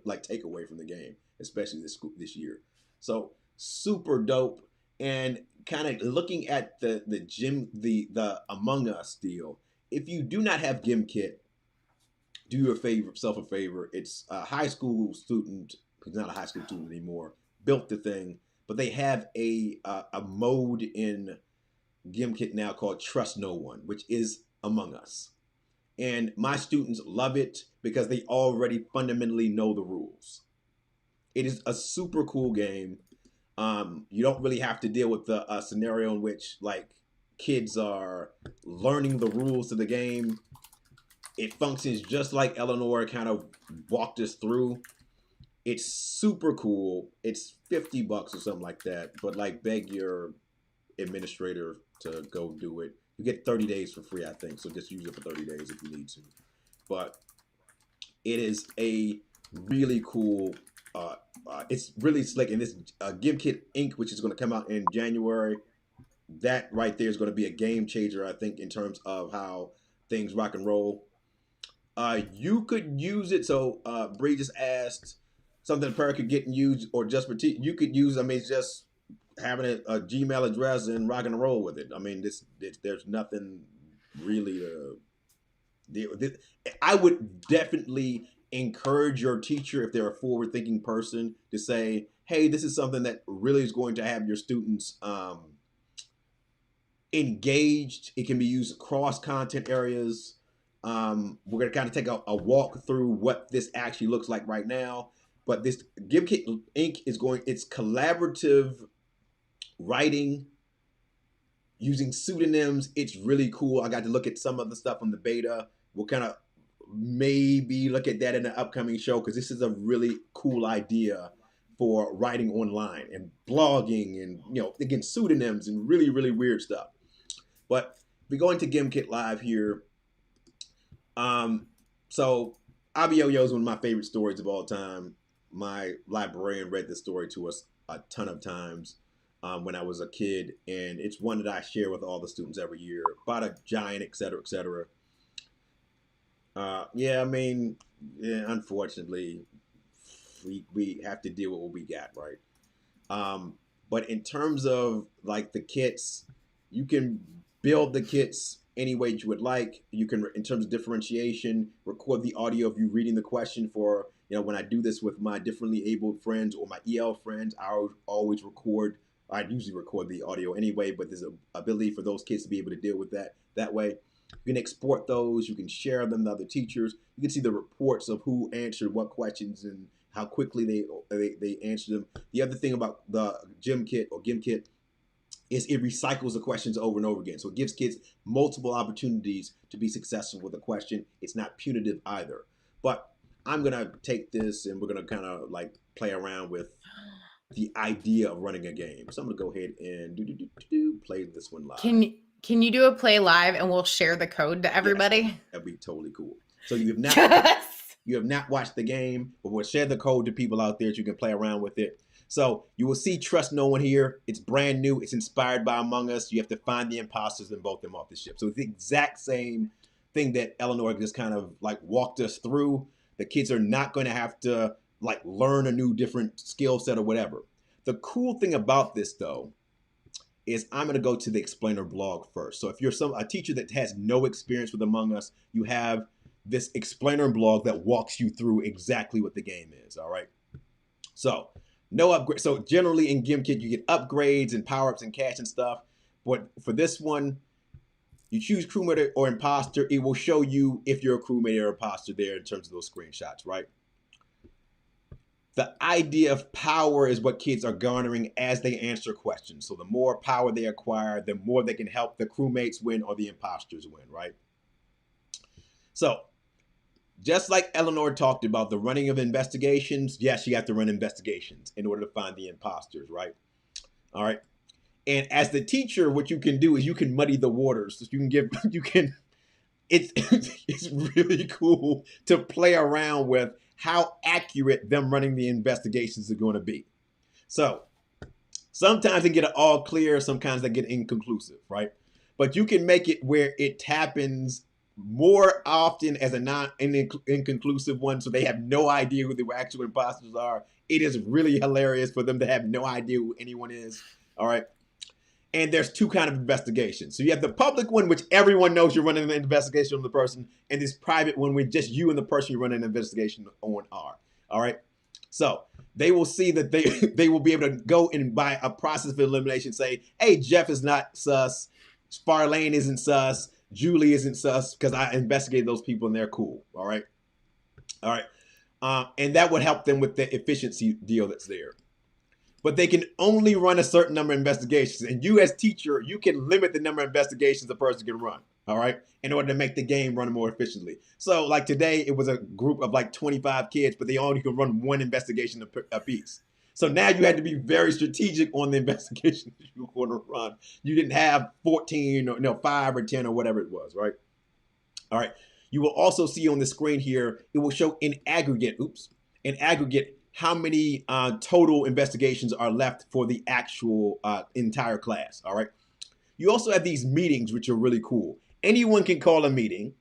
like takeaway from the game, especially this year. So super dope. And kind of looking at the Among Us deal. If you do not have GimKit, do yourself a favor. It's a high school student. He's not a high school student anymore. Built the thing, but they have a mode in GimKit now called Trust No One, which is Among Us. And my students love it because they already fundamentally know the rules. It is a super cool game. You don't really have to deal with the scenario in which like kids are learning the rules of the game. It functions just like Eleanor kind of walked us through. It's super cool. It's $50 or something like that. But like, beg your administrator to go do it. You get 30 days for free, I think. So just use it for 30 days if you need to. But it is a really cool. It's really slick, and this GimKit Inc., which is going to come out in January. That right there is going to be a game changer, I think, in terms of how things rock and roll. You could use it. So Bree just asked something the parent could get and use, or just for you could use. I mean, it's just having a Gmail address and rock and roll with it. I mean, there's nothing really to. I would definitely encourage your teacher, if they're a forward-thinking person, to say, "Hey, this is something that really is going to have your students engaged. It can be used across content areas." We're going to kind of take a walk through what this actually looks like right now. But this GimKit Inc. is going, it's collaborative writing using pseudonyms. It's really cool. I got to look at some of the stuff on the beta. We'll kind of maybe look at that in the upcoming show, because this is a really cool idea for writing online and blogging and, again, pseudonyms and really, really weird stuff. But we're going to GimKit Live here. So Abioyo is one of my favorite stories of all time. My librarian read this story to us a ton of times when I was a kid, and it's one that I share with all the students every year about a giant, et cetera, et cetera. Yeah, I mean, yeah, unfortunately, we have to deal with what we got, right? But in terms of like the kits, you can build the kits any way you would like. You can, in terms of differentiation, record the audio of you reading the question. For, when I do this with my differently abled friends or my EL friends, I always record. I usually record the audio anyway, but there's an ability for those kids to be able to deal with that way. You can export those. You can share them to other teachers. You can see the reports of who answered what questions and how quickly they answer them. The other thing about the GimKit is it recycles the questions over and over again. So it gives kids multiple opportunities to be successful with a question. It's not punitive either. But I'm going to take this and we're going to kind of like play around with the idea of running a game. So I'm going to go ahead and play this one live.
Can you do a play live and we'll share the code to everybody?
Yes, that'd be totally cool. So you have not
Yes.
you have not watched the game, but we'll share the code to people out there so you can play around with it. So you will see Trust No One here. It's brand new. It's inspired by Among Us. You have to find the imposters and vote them off the ship. So it's the exact same thing that Eleanor just kind of like walked us through. The kids are not going to have to like learn a new different skill set or whatever. The cool thing about this though is I'm going to go to the explainer blog first. So if you're a teacher that has no experience with Among Us, you have this explainer blog that walks you through exactly what the game is. All right. So no upgrade. So generally in GimKit, you get upgrades and power-ups and cash and stuff. But for this one, you choose crewmate or imposter. It will show you if you're a crewmate or imposter there in terms of those screenshots, right? The idea of power is what kids are garnering as they answer questions. So the more power they acquire, the more they can help the crewmates win or the imposters win, right? So just like Eleanor talked about the running of investigations, yes, you have to run investigations in order to find the imposters, right? All right. And as the teacher, what you can do is you can muddy the waters. So it's really cool to play around with how accurate them running the investigations are going to be. So sometimes they get it all clear, sometimes they get inconclusive, right? But you can make it where it happens more often as a inconclusive one, so they have no idea who the actual imposters are. It is really hilarious for them to have no idea who anyone is. All right. And there's two kind of investigations. So you have the public one, which everyone knows you're running an investigation on the person, and this private one where just you and the person you're running an investigation on are. All right. So they will see that they will be able to go and by a process of elimination say, hey, Jeff is not sus, Sparlane isn't sus, Julie isn't sus, because I investigated those people and they're cool. All right. All right. And that would help them with the efficiency deal that's there. But they can only run a certain number of investigations. And you as teacher, you can limit the number of investigations a person can run, all right, in order to make the game run more efficiently. So like today, it was a group of like 25 kids, but they only could run one investigation a piece. So now you had to be very strategic on the investigation that you were going to run. You didn't have 14 or 5 or 10 or whatever it was, right? All right. You will also see on the screen here, it will show in aggregate, in aggregate, how many total investigations are left for the actual entire class. All right. You also have these meetings, which are really cool. Anyone can call a meeting.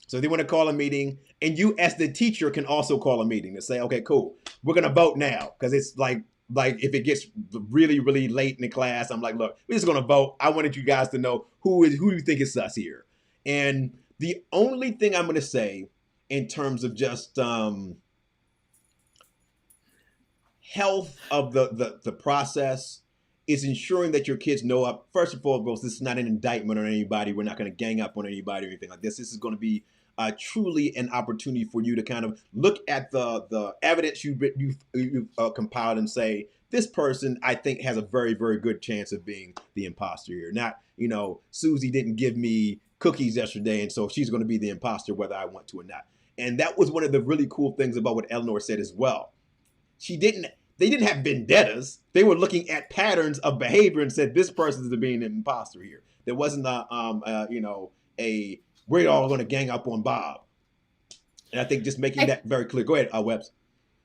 So if they want to call a meeting, and you as the teacher can also call a meeting and say, okay, cool, we're gonna vote now, because it's like if it gets really really late in the class, I'm like, look, we're just gonna vote. I wanted you guys to know who you think is us here. And the only thing I'm gonna say in terms of just health of the process is ensuring that your kids know up. First and foremost, this is not an indictment on anybody. We're not going to gang up on anybody or anything like this. This is going to be truly an opportunity for you to kind of look at the evidence you've compiled and say, this person I think has a very, very good chance of being the imposter here. Not, Susie didn't give me cookies yesterday, and so she's going to be the imposter whether I want to or not. And that was one of the really cool things about what Eleanor said as well. They didn't have vendettas. They were looking at patterns of behavior and said, this person is being an imposter here. There wasn't we're all going to gang up on Bob. And I think just making that very clear. Go ahead, Webbs.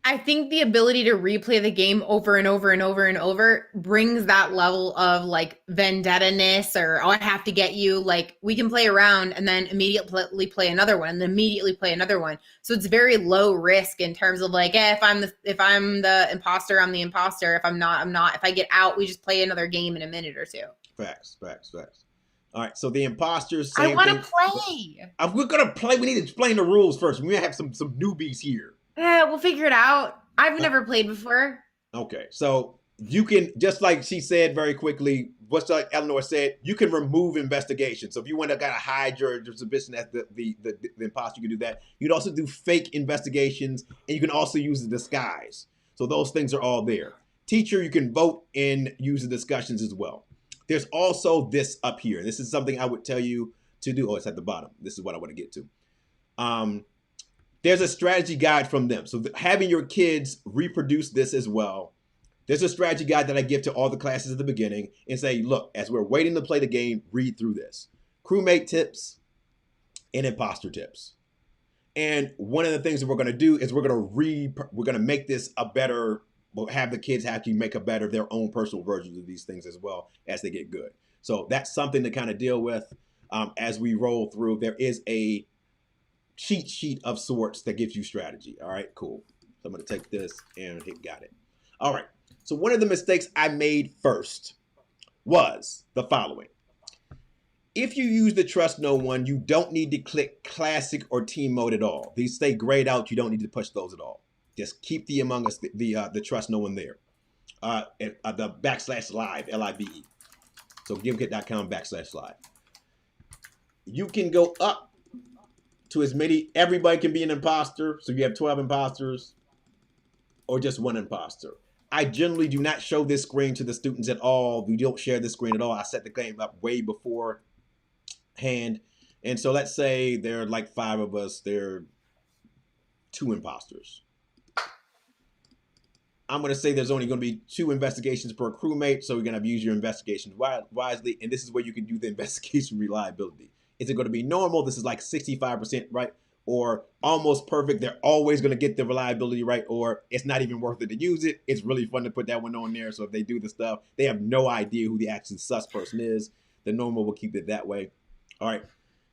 I think the ability to replay the game over and over and over and over brings that level of like vendetta-ness, or, oh, I have to get you. Like, we can play around and then immediately play another one and then immediately play another one. So it's very low risk in terms of like, if I'm the imposter, I'm the imposter. If I'm not, I'm not. If I get out, we just play another game in a minute or two.
Facts. All right, so the imposters.
I want to play.
We're gonna play. We need to explain the rules first. We have some newbies here.
Yeah, we'll figure it out. I've never played before.
Okay, so you can, just like she said very quickly, what's like Eleanor said, you can remove investigation. So if you want to kind of hide your suspicion as the imposter, you can do that. You'd also do fake investigations, and you can also use the disguise. So those things are all there. Teacher, you can vote and use the discussions as well. There's also this up here. This is something I would tell you to do. Oh, it's at the bottom. This is what I want to get to. There's a strategy guide from them. So having your kids reproduce this as well. There's a strategy guide that I give to all the classes at the beginning and say, look, as we're waiting to play the game, read through this. Crewmate tips and imposter tips. And one of the things that we're going to do is we're going to make this a better, we'll have the kids actually make their own personal versions of these things as well as they get good. So that's something to kind of deal with as we roll through. There is a cheat sheet of sorts that gives you strategy. All right, cool. So I'm going to take this and hit got it. All right. So one of the mistakes I made first was the following. If you use the trust no one, you don't need to click classic or team mode at all. These stay grayed out. You don't need to push those at all. Just keep the Among Us, the trust no one there. The /live, LIVE. So gimkit.com/live. You can go up to as many, everybody can be an imposter. So you have 12 imposters or just one imposter. I generally do not show this screen to the students at all. We don't share this screen at all. I set the game up way beforehand. And so let's say there are like 5 of us. There are 2 imposters. I'm going to say there's only going to be 2 investigations per crewmate. So you're going to use your investigations wisely. And this is where you can do the investigation reliability. Is it going to be normal? This is like 65% right, or almost perfect. They're always going to get the reliability right, or it's not even worth it to use it. It's really fun to put that one on there. So if they do the stuff, they have no idea who the actual sus person is. The normal will keep it that way. All right.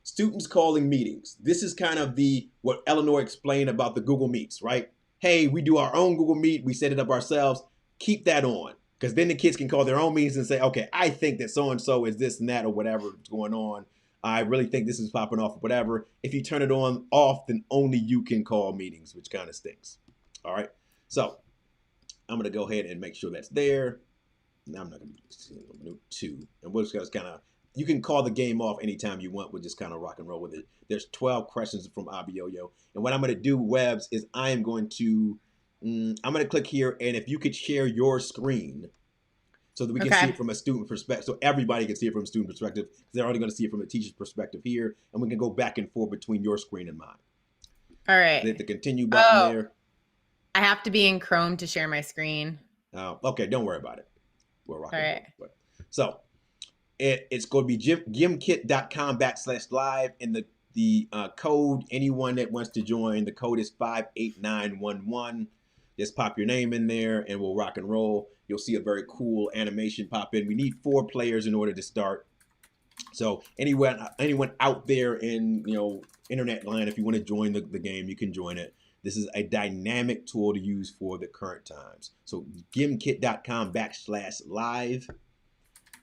Students calling meetings. This is kind of what Eleanor explained about the Google Meets, right? Hey, we do our own Google Meet. We set it up ourselves. Keep that on, because then the kids can call their own meetings and say, okay, I think that so-and-so is this and that or whatever is going on. I really think this is popping off or whatever. If you turn it off, then only you can call meetings, which kind of stinks. All right. So I'm going to go ahead and make sure that's there. Now I'm not going to do 2. And we're just kind of, you can call the game off anytime you want. We'll just kind of rock and roll with it. There's 12 questions from Abioyo. And what I'm going to do, Webbs, is I'm going to click here. And if you could share your screen, so that we can see it from a student perspective. So everybody can see it from a student perspective. They're only going to see it from a teacher's perspective here. And we can go back and forth between your screen and mine.
All right.
Hit the continue button there.
I have to be in Chrome to share my screen.
Okay, don't worry about it. We're rocking.
All right.
So it's going to be gimkit.com/live. And the code, anyone that wants to join, the code is 58911. Just pop your name in there and we'll rock and roll. You'll see a very cool animation pop in. We need 4 players in order to start. So anyone out there in internet land, if you want to join the game, you can join it. This is a dynamic tool to use for the current times. So gimkit.com/live,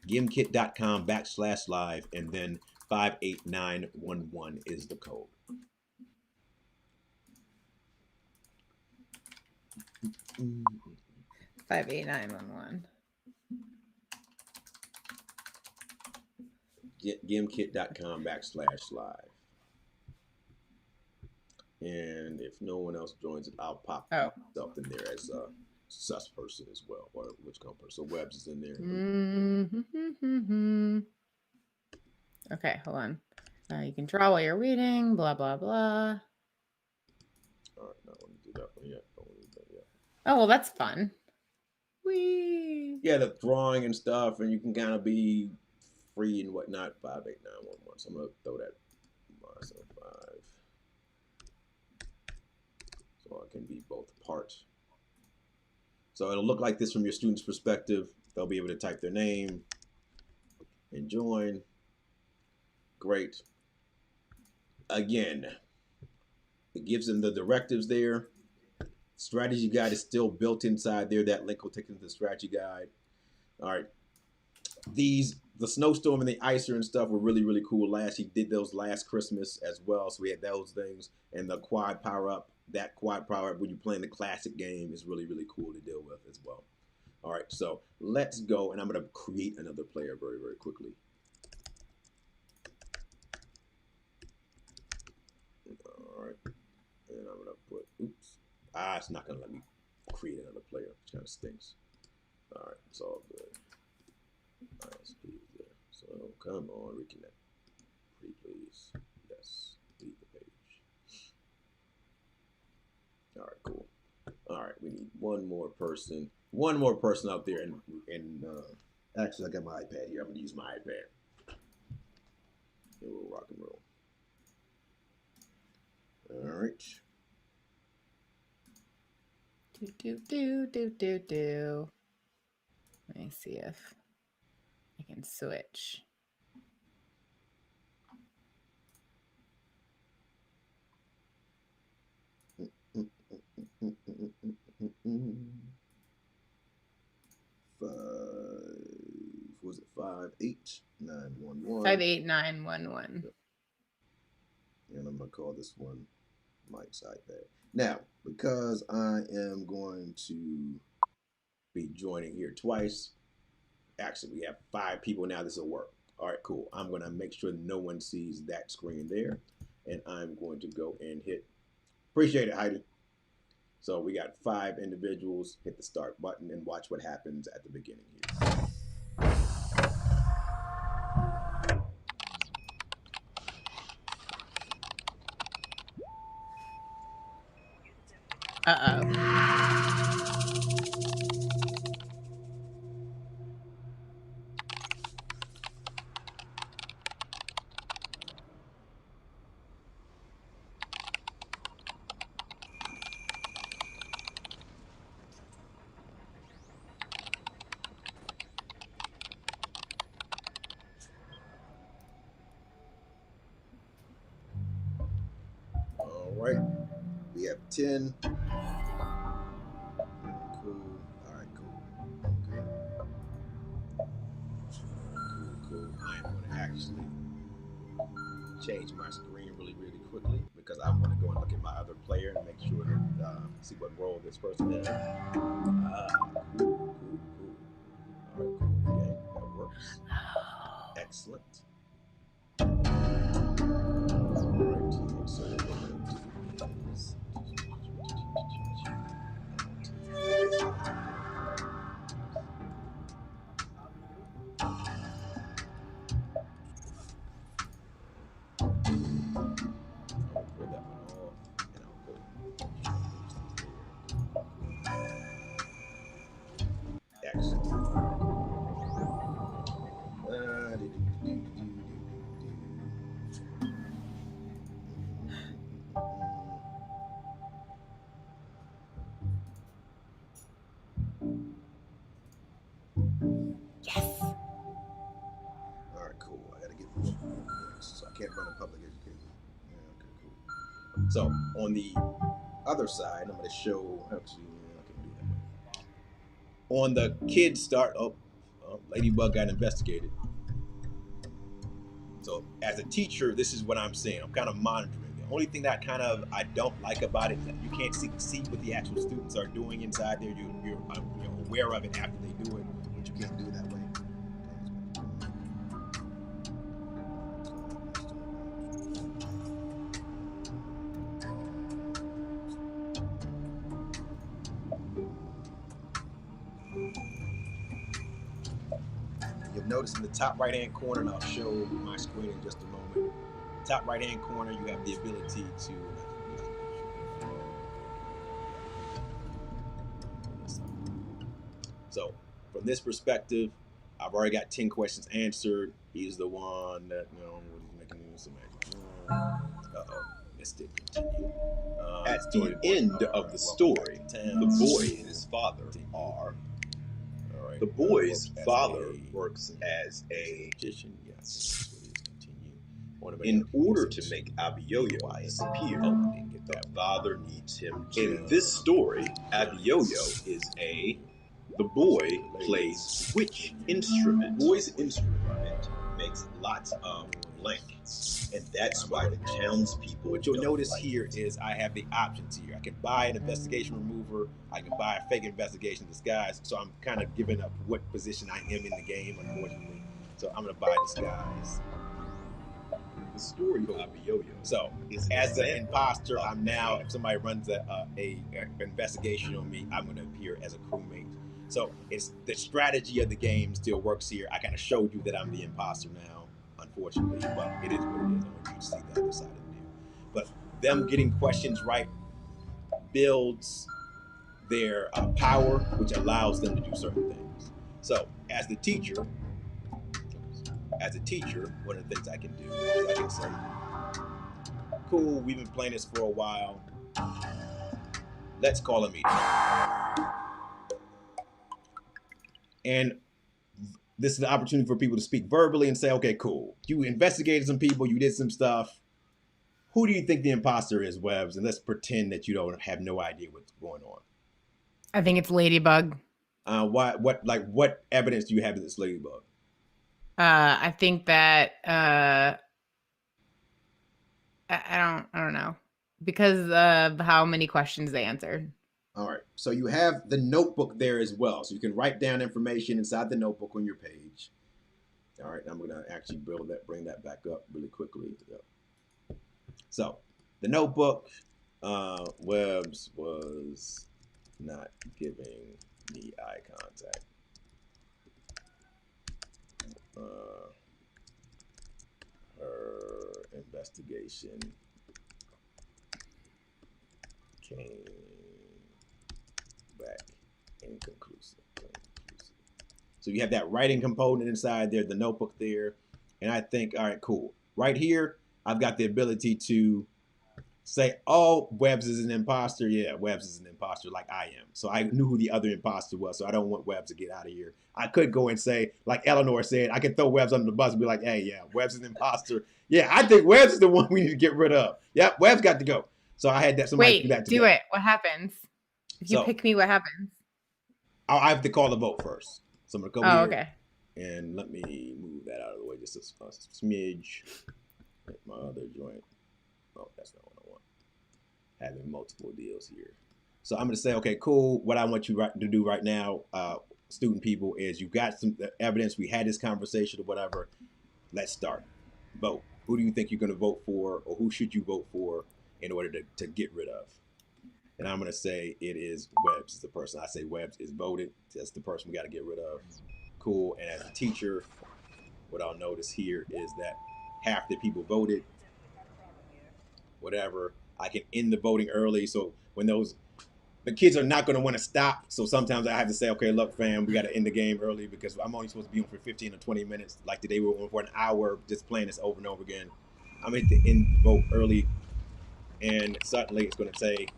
gimkit.com/live, and then 58911 is the code. Mm.
58911.
Gimkit.com/live. And if no one else joins it, I'll pop myself in there as a sus person as well, or which person. So Webbs is in there.
Mm-hmm. Okay, hold on. You can draw while you're waiting. Blah blah blah.
All right, not want to do that one yet. Don't want to do that yet.
Oh well, that's fun. Wee.
Yeah, the drawing and stuff, and you can kind of be free and whatnot. 58911. So I'm gonna throw that myself 5. So it can be both parts. So it'll look like this from your student's perspective. They'll be able to type their name and join. Great. Again, it gives them the directives there. Strategy guide is still built inside there. That link will take them to the strategy guide. All right. The snowstorm and the icer and stuff were really, really cool. He did those last Christmas as well. So we had those things. And the quad power up, that quad power up when you're playing the classic game is really, really cool to deal with as well. All right, so let's go. And I'm going to create another player very, very quickly. All right. And I'm going to put, it's not going to let me create another player. It kind of stinks. All right, it's all good. All right, so he's there. So come on, reconnect. Pretty please. Yes, leave the page. All right, cool. All right, we need one more person. One more person out there. And actually, I got my iPad here. I'm going to use my iPad. And we'll rock and roll. All right.
Do. Let me see if I can switch.
Was it 58911?
58911.
And I'm gonna call this one Mike's iPad. Now, because I am going to be joining here twice, actually we have 5 people now. This will work. All right, cool. I'm gonna make sure no one sees that screen there, and I'm going to go and hit. Appreciate it, Heidi. So we got 5 individuals. Hit the start button and watch what happens at the beginning here.
Uh-oh.
All right. We have 10. Cool. All right, cool. Okay. Cool. I am going to actually change my screen really, really quickly because I want to go and look at my other player and make sure that see what role this person has. Cool. All right, cool. Okay, that works. Excellent. All right, so we're going to do this. Pull that one off, and I'll go. So on the other side, I'm going to show. Actually, I can do that way. On the kids start. Oh, Ladybug got investigated. So as a teacher, this is what I'm saying. I'm kind of monitoring. The only thing that kind of I don't like about it is that you can't see what the actual students are doing inside there. You're aware of it after they do it, but you can't do it that way. You'll notice in the top right hand corner, and I'll show my screen in just a moment. Top right hand corner, you have the ability to. So from this perspective, I've already got 10 questions answered. He's the one that, he's making some magic. Uh-oh, missed it. Continue.
At the end of the story, the boy and his father are. The boy's father works as a
magician. Yes.
In order to make Abiyoyo disappear, the father needs him to. In this story, Abiyoyo is a. The boy plays which instrument? Boy's instrument makes lots of blank. And that's why the townspeople.
What you'll notice here is I have the options here. I can buy an investigation remover. I can buy a fake investigation disguise. So I'm kind of giving up what position I am in the game, unfortunately. So I'm going to buy disguise.
The story of Abiyoyo.
So as an imposter, I'm now, if somebody runs a investigation on me, I'm going to appear as a crewmate. So it's the strategy of the game still works here. I kind of showed you that I'm the imposter now, unfortunately, but it is what it is. I want you to see the other side of the deal. But them getting questions right builds their power, which allows them to do certain things. So as the teacher, one of the things I can do is I can say, cool, we've been playing this for a while. Let's call a meeting. And this is the opportunity for people to speak verbally and say, okay, cool. You investigated some people, you did some stuff. Who do you think the imposter is, Webbs? And let's pretend that you don't have no idea what's going on.
I think it's Ladybug.
What evidence do you have that it's Ladybug?
I think that I don't know, because of how many questions they answered.
All right, so you have the notebook there as well, so you can write down information inside the notebook on your page. All right, I'm gonna actually bring that back up really quickly. Yep. So the notebook, Webbs was not giving me eye contact. Her investigation came back inconclusive. So you have that writing component inside there, the notebook there, and I think, all right, cool. Right here, I've got the ability to say, oh, Webbs is an imposter. Yeah, Webbs is an imposter like I am. So I knew who the other imposter was, so I don't want Webbs to get out of here. I could go and say, like Eleanor said, I could throw Webbs under the bus and be like, hey, yeah, Webbs is an imposter. Yeah, I think Webbs is the one we need to get rid of. Yep, Webbs got to go. So I had that. Somebody do that
together. Do it. What happens? If you pick me, what happens?
I have to call the vote first. So I'm going to go here.
Okay.
And let me move that out of the way just a smidge. Hit my other joint. Oh, that's not what I want. Having multiple deals here. So I'm going to say, okay, cool. What I want you to do right now, student people, is you've got some evidence. We had this conversation or whatever. Let's start. Vote. Who do you think you're going to vote for, or who should you vote for in order to get rid of? And I'm going to say it is Webbs is the person. I say Webbs is voted. That's the person we got to get rid of. Cool. And as a teacher, what I'll notice here is that half the people voted. Whatever. I can end the voting early. So when the kids are not going to want to stop. So sometimes I have to say, okay, look, fam, we got to end the game early because I'm only supposed to be on for 15 or 20 minutes. Like today, we were on for an hour just playing this over and over again. I'm going to end the vote early. And suddenly it's going to say,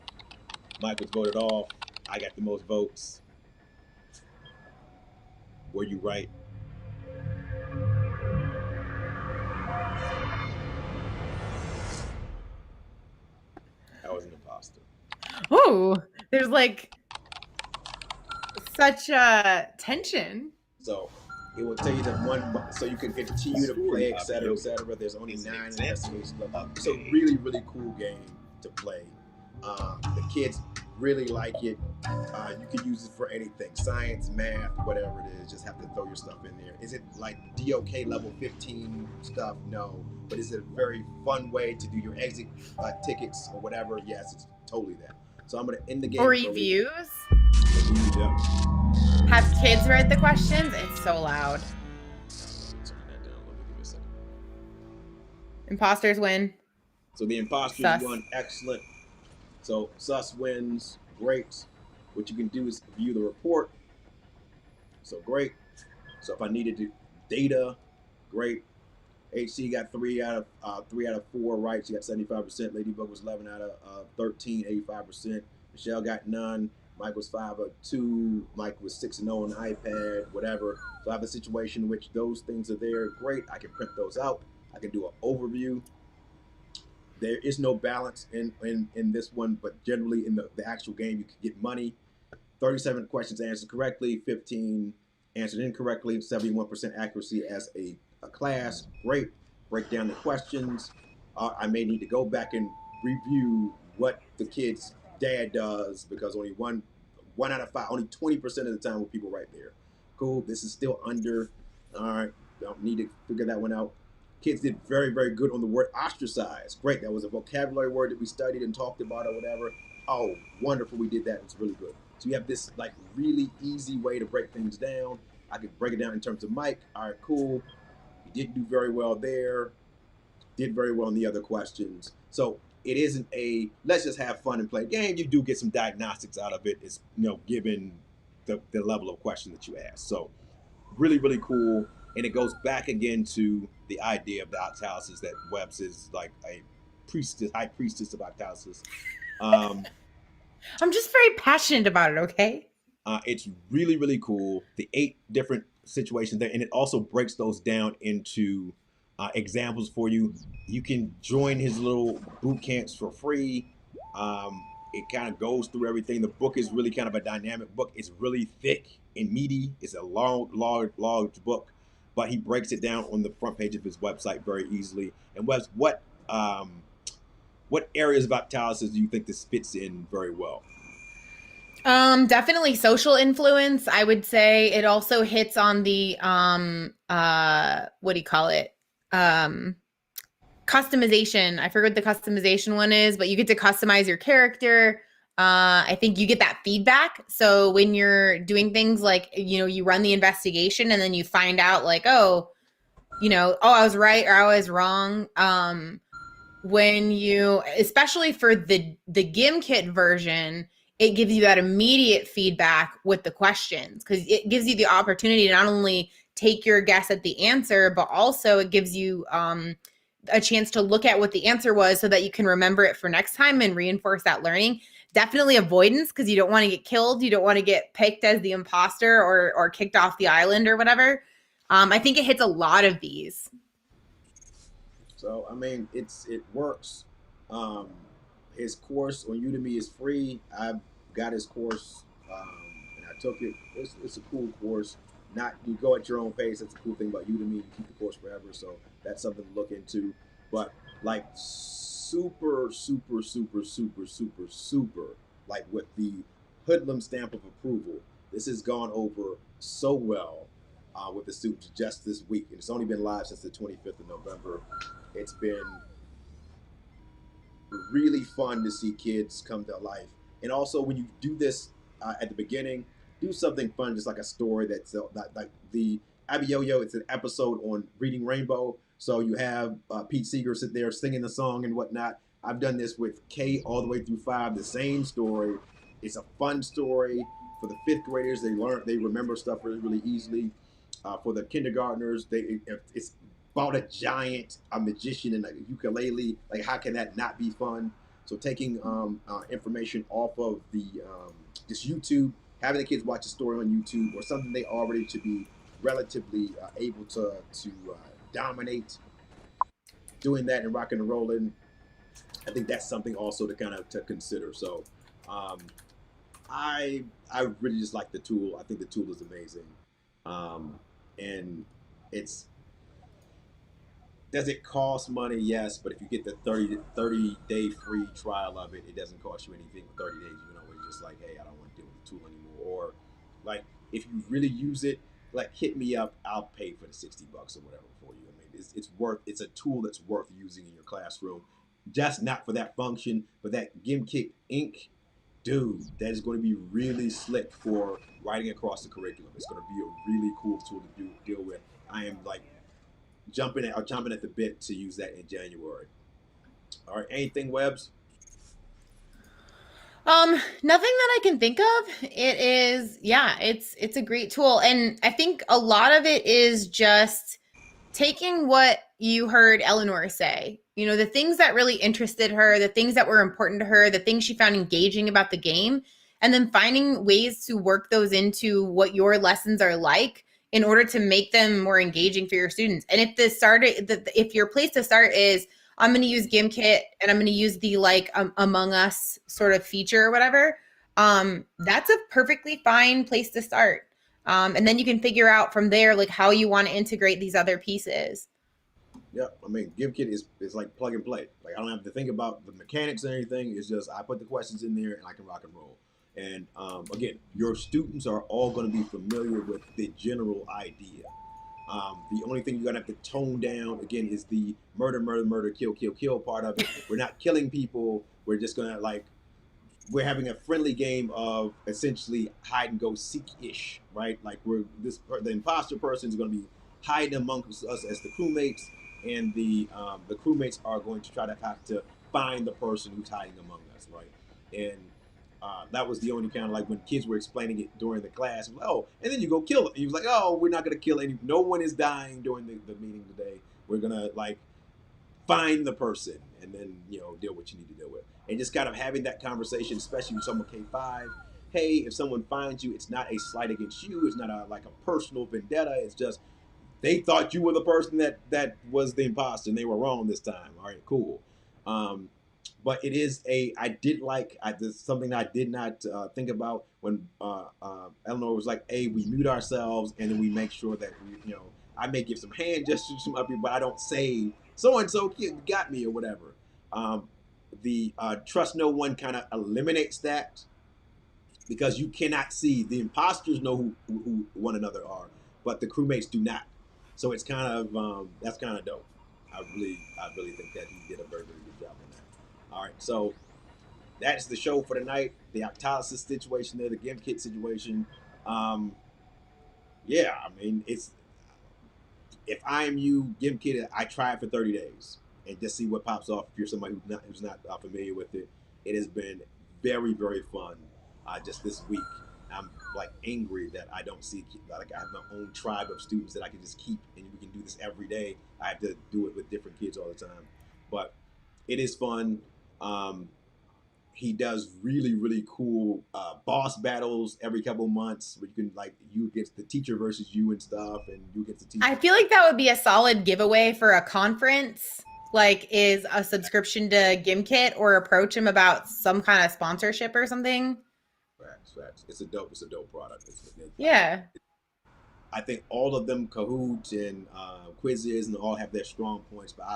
Mike was voted off. I got the most votes. Were you right?
Ooh, there's like such tension.
So it will tell you that one, so you can continue to play, etc., etc. There's only 9 investigations left. It's a really, really cool game to play. The kids really like it. You can use it for anything, science, math, whatever it is. Just have to throw your stuff in there. Is it like DOK level 15 stuff? No. But is it a very fun way to do your exit tickets or whatever? Yes, it's totally that. So I'm going to end the game.
Reviews.
Yeah.
Have kids write the questions? It's so loud. Imposters win.
So the imposters won. Excellent. So sus wins. Great. What you can do is view the report. So great. So if I needed to data, great. HC got 3 out of 4 right. She got 75%. Ladybug was 11 out of 13, 85%. Michelle got none. Mike was 5 of 2. Mike was 6 and 0 on the iPad, whatever. So I have a situation in which those things are there. Great. I can print those out. I can do an overview. There is no balance in this one, but generally in the actual game, you can get money. 37 questions answered correctly, 15 answered incorrectly, 71% accuracy as a class. Great. Break down the questions. I may need to go back and review what the kid's dad does because only one out of 5, only 20% of the time were people right there. Cool. This is still under. All right. Don't need to figure that one out. Kids did very, very good on the word ostracized. Great. That was a vocabulary word that we studied and talked about or whatever. Oh, wonderful. We did that. It's really good. So you have this like really easy way to break things down. I could break it down in terms of Mike. All right, cool. You didn't do very well there. Did very well in the other questions. So it isn't a let's just have fun and play a game. You do get some diagnostics out of it. It's given the level of question that you ask. So really, really cool. And it goes back again to the idea of the octalysis that Webbs is like a priestess, high priestess of octalysis.
I'm just very passionate about it, okay?
It's really, really cool. The 8 different situations there, and it also breaks those down into examples for you. You can join his little boot camps for free. It kind of goes through everything. The book is really kind of a dynamic book. It's really thick and meaty. It's a long, large book, but he breaks it down on the front page of his website very easily. And Wes, what areas of octalysis do you think this fits in very well?
Definitely social influence. I would say it also hits on the what do you call it? Customization. I forget what the customization one is, but you get to customize your character. I think you get that feedback. So when you're doing things like, you run the investigation and then you find out like, I was right or I was wrong. When you, especially for the GimKit version, it gives you that immediate feedback with the questions because it gives you the opportunity to not only take your guess at the answer, but also it gives you a chance to look at what the answer was so that you can remember it for next time and reinforce that learning. Definitely avoidance because you don't want to get killed. You don't want to get picked as the imposter or kicked off the island or whatever. I think it hits a lot of these.
So, I mean, it works. His course on Udemy is free. I got his course and I took it. It's a cool course. You go at your own pace. That's the cool thing about Udemy. You keep the course forever. So that's something to look into. But like super, super, super, super, super, super, like with the hoodlum stamp of approval, this has gone over so well with the students just this week. And it's only been live since the 25th of November. It's been really fun to see kids come to life. And also when you do this at the beginning, do something fun, just like a story that's like the Abiyoyo. It's an episode on Reading Rainbow. So you have Pete Seeger sit there singing the song and whatnot. I've done this with K all the way through 5, the same story. It's a fun story. For the 5th graders, they remember stuff really, really easily. For the kindergartners, it's about a magician and a ukulele. Like, how can that not be fun? So taking information off of the just YouTube, having the kids watch a story on YouTube or something they already should be relatively able to dominate. Doing that and rocking and rolling, I think that's something also to kind of to consider. So Um, I really just like the tool. I think the tool is amazing, and it's does it cost money? Yes, but if you get the 30 day free trial of it, it doesn't cost you anything for 30 days. You can always just like, hey, I don't want to deal with the tool anymore. Or like if you really use it, like hit me up. I'll pay for the $60 or whatever for you. I mean, it's worth. It's a tool that's worth using in your classroom. Just not for that function, but that GimKit ink, dude, that is going to be really slick for writing across the curriculum. It's going to be a really cool tool to deal with. I am like jumping at the bit to use that in January. All right, anything Webs?
Nothing that I can think of. It is, yeah, it's a great tool. And I think a lot of it is just taking what you heard Eleanor say, you know, the things that really interested her, the things that were important to her, the things she found engaging about the game, and then finding ways to work those into what your lessons are like in order to make them more engaging for your students. And if your place to start is I'm going to use GimKit and I'm going to use the like Among Us sort of feature or whatever, that's a perfectly fine place to start. And then you can figure out from there like how you want to integrate these other pieces.
Yeah, I mean, GiveKit is like plug and play. Like I don't have to think about the mechanics or anything. It's just I put the questions in there and I can rock and roll. And again, your students are all going to be familiar with the general idea. The only thing you're gonna have to tone down again is the murder, murder, murder, kill, kill, kill part of it. We're not killing people. We're just gonna like we're having a friendly game of essentially hide and go seek ish, right? Like we're this the imposter person is going to be hiding amongst us as the crewmates, and the crewmates are going to try to have to find the person who's hiding among us, right? And that was the only kind of like when kids were explaining it during the class. Oh, and then you go kill it. He was like, oh, we're not going to kill any. No one is dying during the meeting today. We're gonna like find the person and then deal what you need to deal with, and just kind of having that conversation, especially with someone K5. Hey, if someone finds you, it's not a slight against you. It's not like a personal vendetta. It's just they thought you were the person that was the imposter and they were wrong this time. All right, cool. um but it is I did like this something that I did not think about when Eleanor was like, hey, we mute ourselves and then we make sure that I may give some hand gestures to other people, but I don't say so and so got me or whatever. The trust no one kind of eliminates that because you cannot see. The imposters know who one another are, but the crewmates do not. So it's kind of that's kind of dope. I really think that he did a very very good job on that. All right, so that's the show for tonight. The octalysis situation there, the Gim Kit situation. Um, yeah, I mean it's if I am you, Gim Kit, I try it for 30 days and just see what pops off. If you're somebody who's not familiar with it, it has been very very fun. Just this week, I'm like angry that I don't see like I have my own tribe of students that I can just keep, and we can do this every day. I have to do it with different kids all the time, but it is fun. Um, he does really really cool boss battles every couple months where you can like you against the teacher versus you and stuff, and you against the teacher.
I feel like that would be a solid giveaway for a conference. Like, is a subscription to GimKit, or approach him about some kind of sponsorship or something.
Facts. It's a dope product.
Yeah.
I think all of them, Kahoot and quizzes, and all have their strong points. But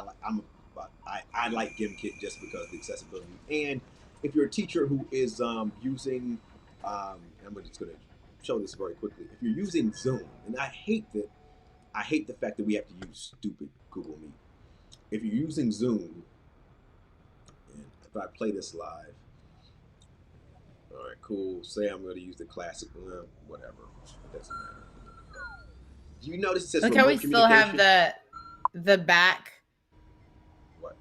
I like GimKit just because of the accessibility. And if you're a teacher who is using, I'm just going to show this very quickly. If you're using Zoom, and I hate the fact that we have to use stupid Google Meet. If you're using Zoom, and if I play this live, all right, cool. Say I'm going to use the classic, whatever. It doesn't matter. Do you notice it says
Look how we
remote
still have
communication?
the back.
What?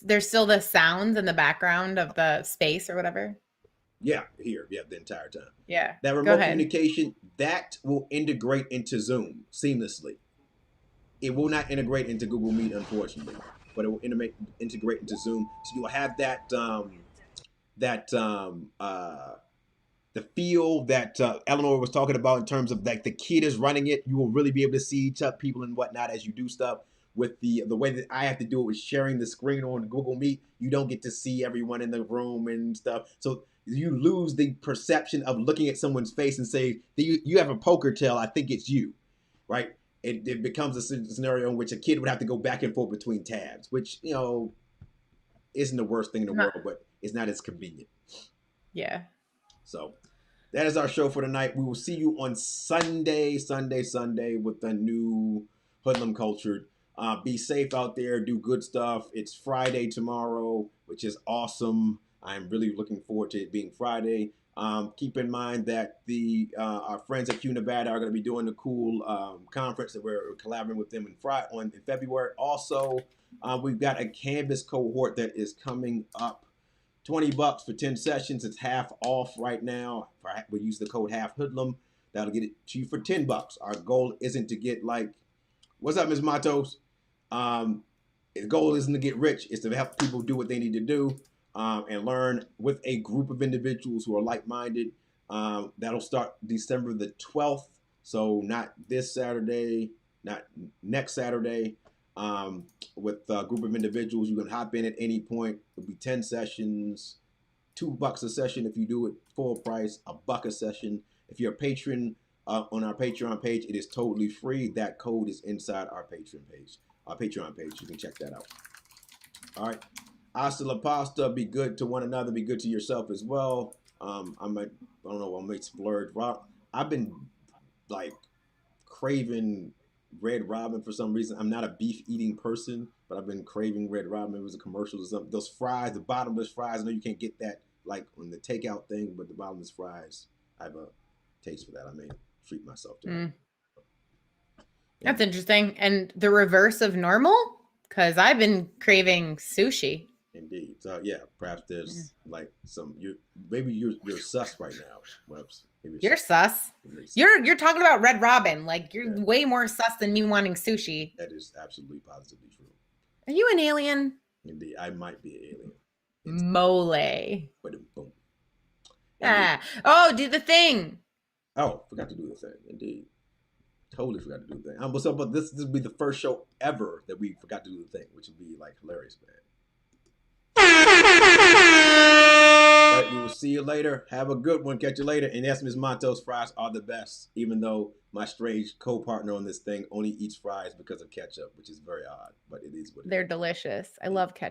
There's still the sounds in the background of the space or whatever.
Yeah, the entire time.
Yeah.
That
Go
remote
ahead.
communication, that will integrate into Zoom seamlessly. It will not integrate into Google Meet, unfortunately, but it will integrate into Zoom. So you will have that the feel that Eleanor was talking about in terms of like the kid is running it. You will really be able to see each other, people and whatnot as you do stuff. With the way that I have to do it with sharing the screen on Google Meet, you don't get to see everyone in the room and stuff. So you lose the perception of looking at someone's face and say, you have a poker tail, I think it's you, right? It becomes a scenario in which a kid would have to go back and forth between tabs, which, isn't the worst thing in the
Not-
world, but it's not as convenient.
Yeah.
So that is our show for tonight. We will see you on Sunday with the new Hoodlum Culture. Be safe out there. Do good stuff. It's Friday tomorrow, which is awesome. I'm really looking forward to it being Friday. Keep in mind that our friends at Q Nevada are going to be doing a cool conference that we're collaborating with them in February. Also, we've got a Canvas cohort that is coming up. $20 for 10 sessions. It's half off right now. We use the code half hoodlum. That'll get it to you for $10. Our goal isn't to get what's up, Ms. Matos? The goal isn't to get rich. It's to help people do what they need to do and learn with a group of individuals who are like-minded. That'll start December the 12th. So not this Saturday, not next Saturday. With a group of individuals, you can hop in at any point. It'll be 10 sessions, $2 a session if you do it full price, $1 a session. If you're a patron on our Patreon page, it is totally free. That code is inside our Patreon page. You can check that out. All right. Hasta la pasta. Be good to one another. Be good to yourself as well. I don't know, I might splurge. I've been craving Red Robin for some reason. I'm not a beef eating person, but I've been craving Red Robin. It was a commercial or something. Those fries, the bottomless fries. I know you can't get that on the takeout thing, but the bottomless fries, I have a taste for that. I may treat myself to that.
That's interesting. And the reverse of normal? Because I've been craving sushi.
Indeed. So yeah, perhaps there's maybe you're sus right now. Perhaps
you're sus. You're talking about Red Robin. You're way more sus than me wanting sushi.
That is absolutely positively true.
Are you an alien?
Indeed, I might be an alien.
Mole.
But boom.
Oh, do the thing.
Oh, forgot to do the thing. Indeed. Totally forgot to do the thing. But this will be the first show ever that we forgot to do the thing, which would be hilarious, man. All right, we will see you later. Have a good one. Catch you later. And yes, Ms. Montos, fries are the best, even though my strange co-partner on this thing only eats fries because of ketchup, which is very odd, but it is what it is.
They're delicious. I love ketchup.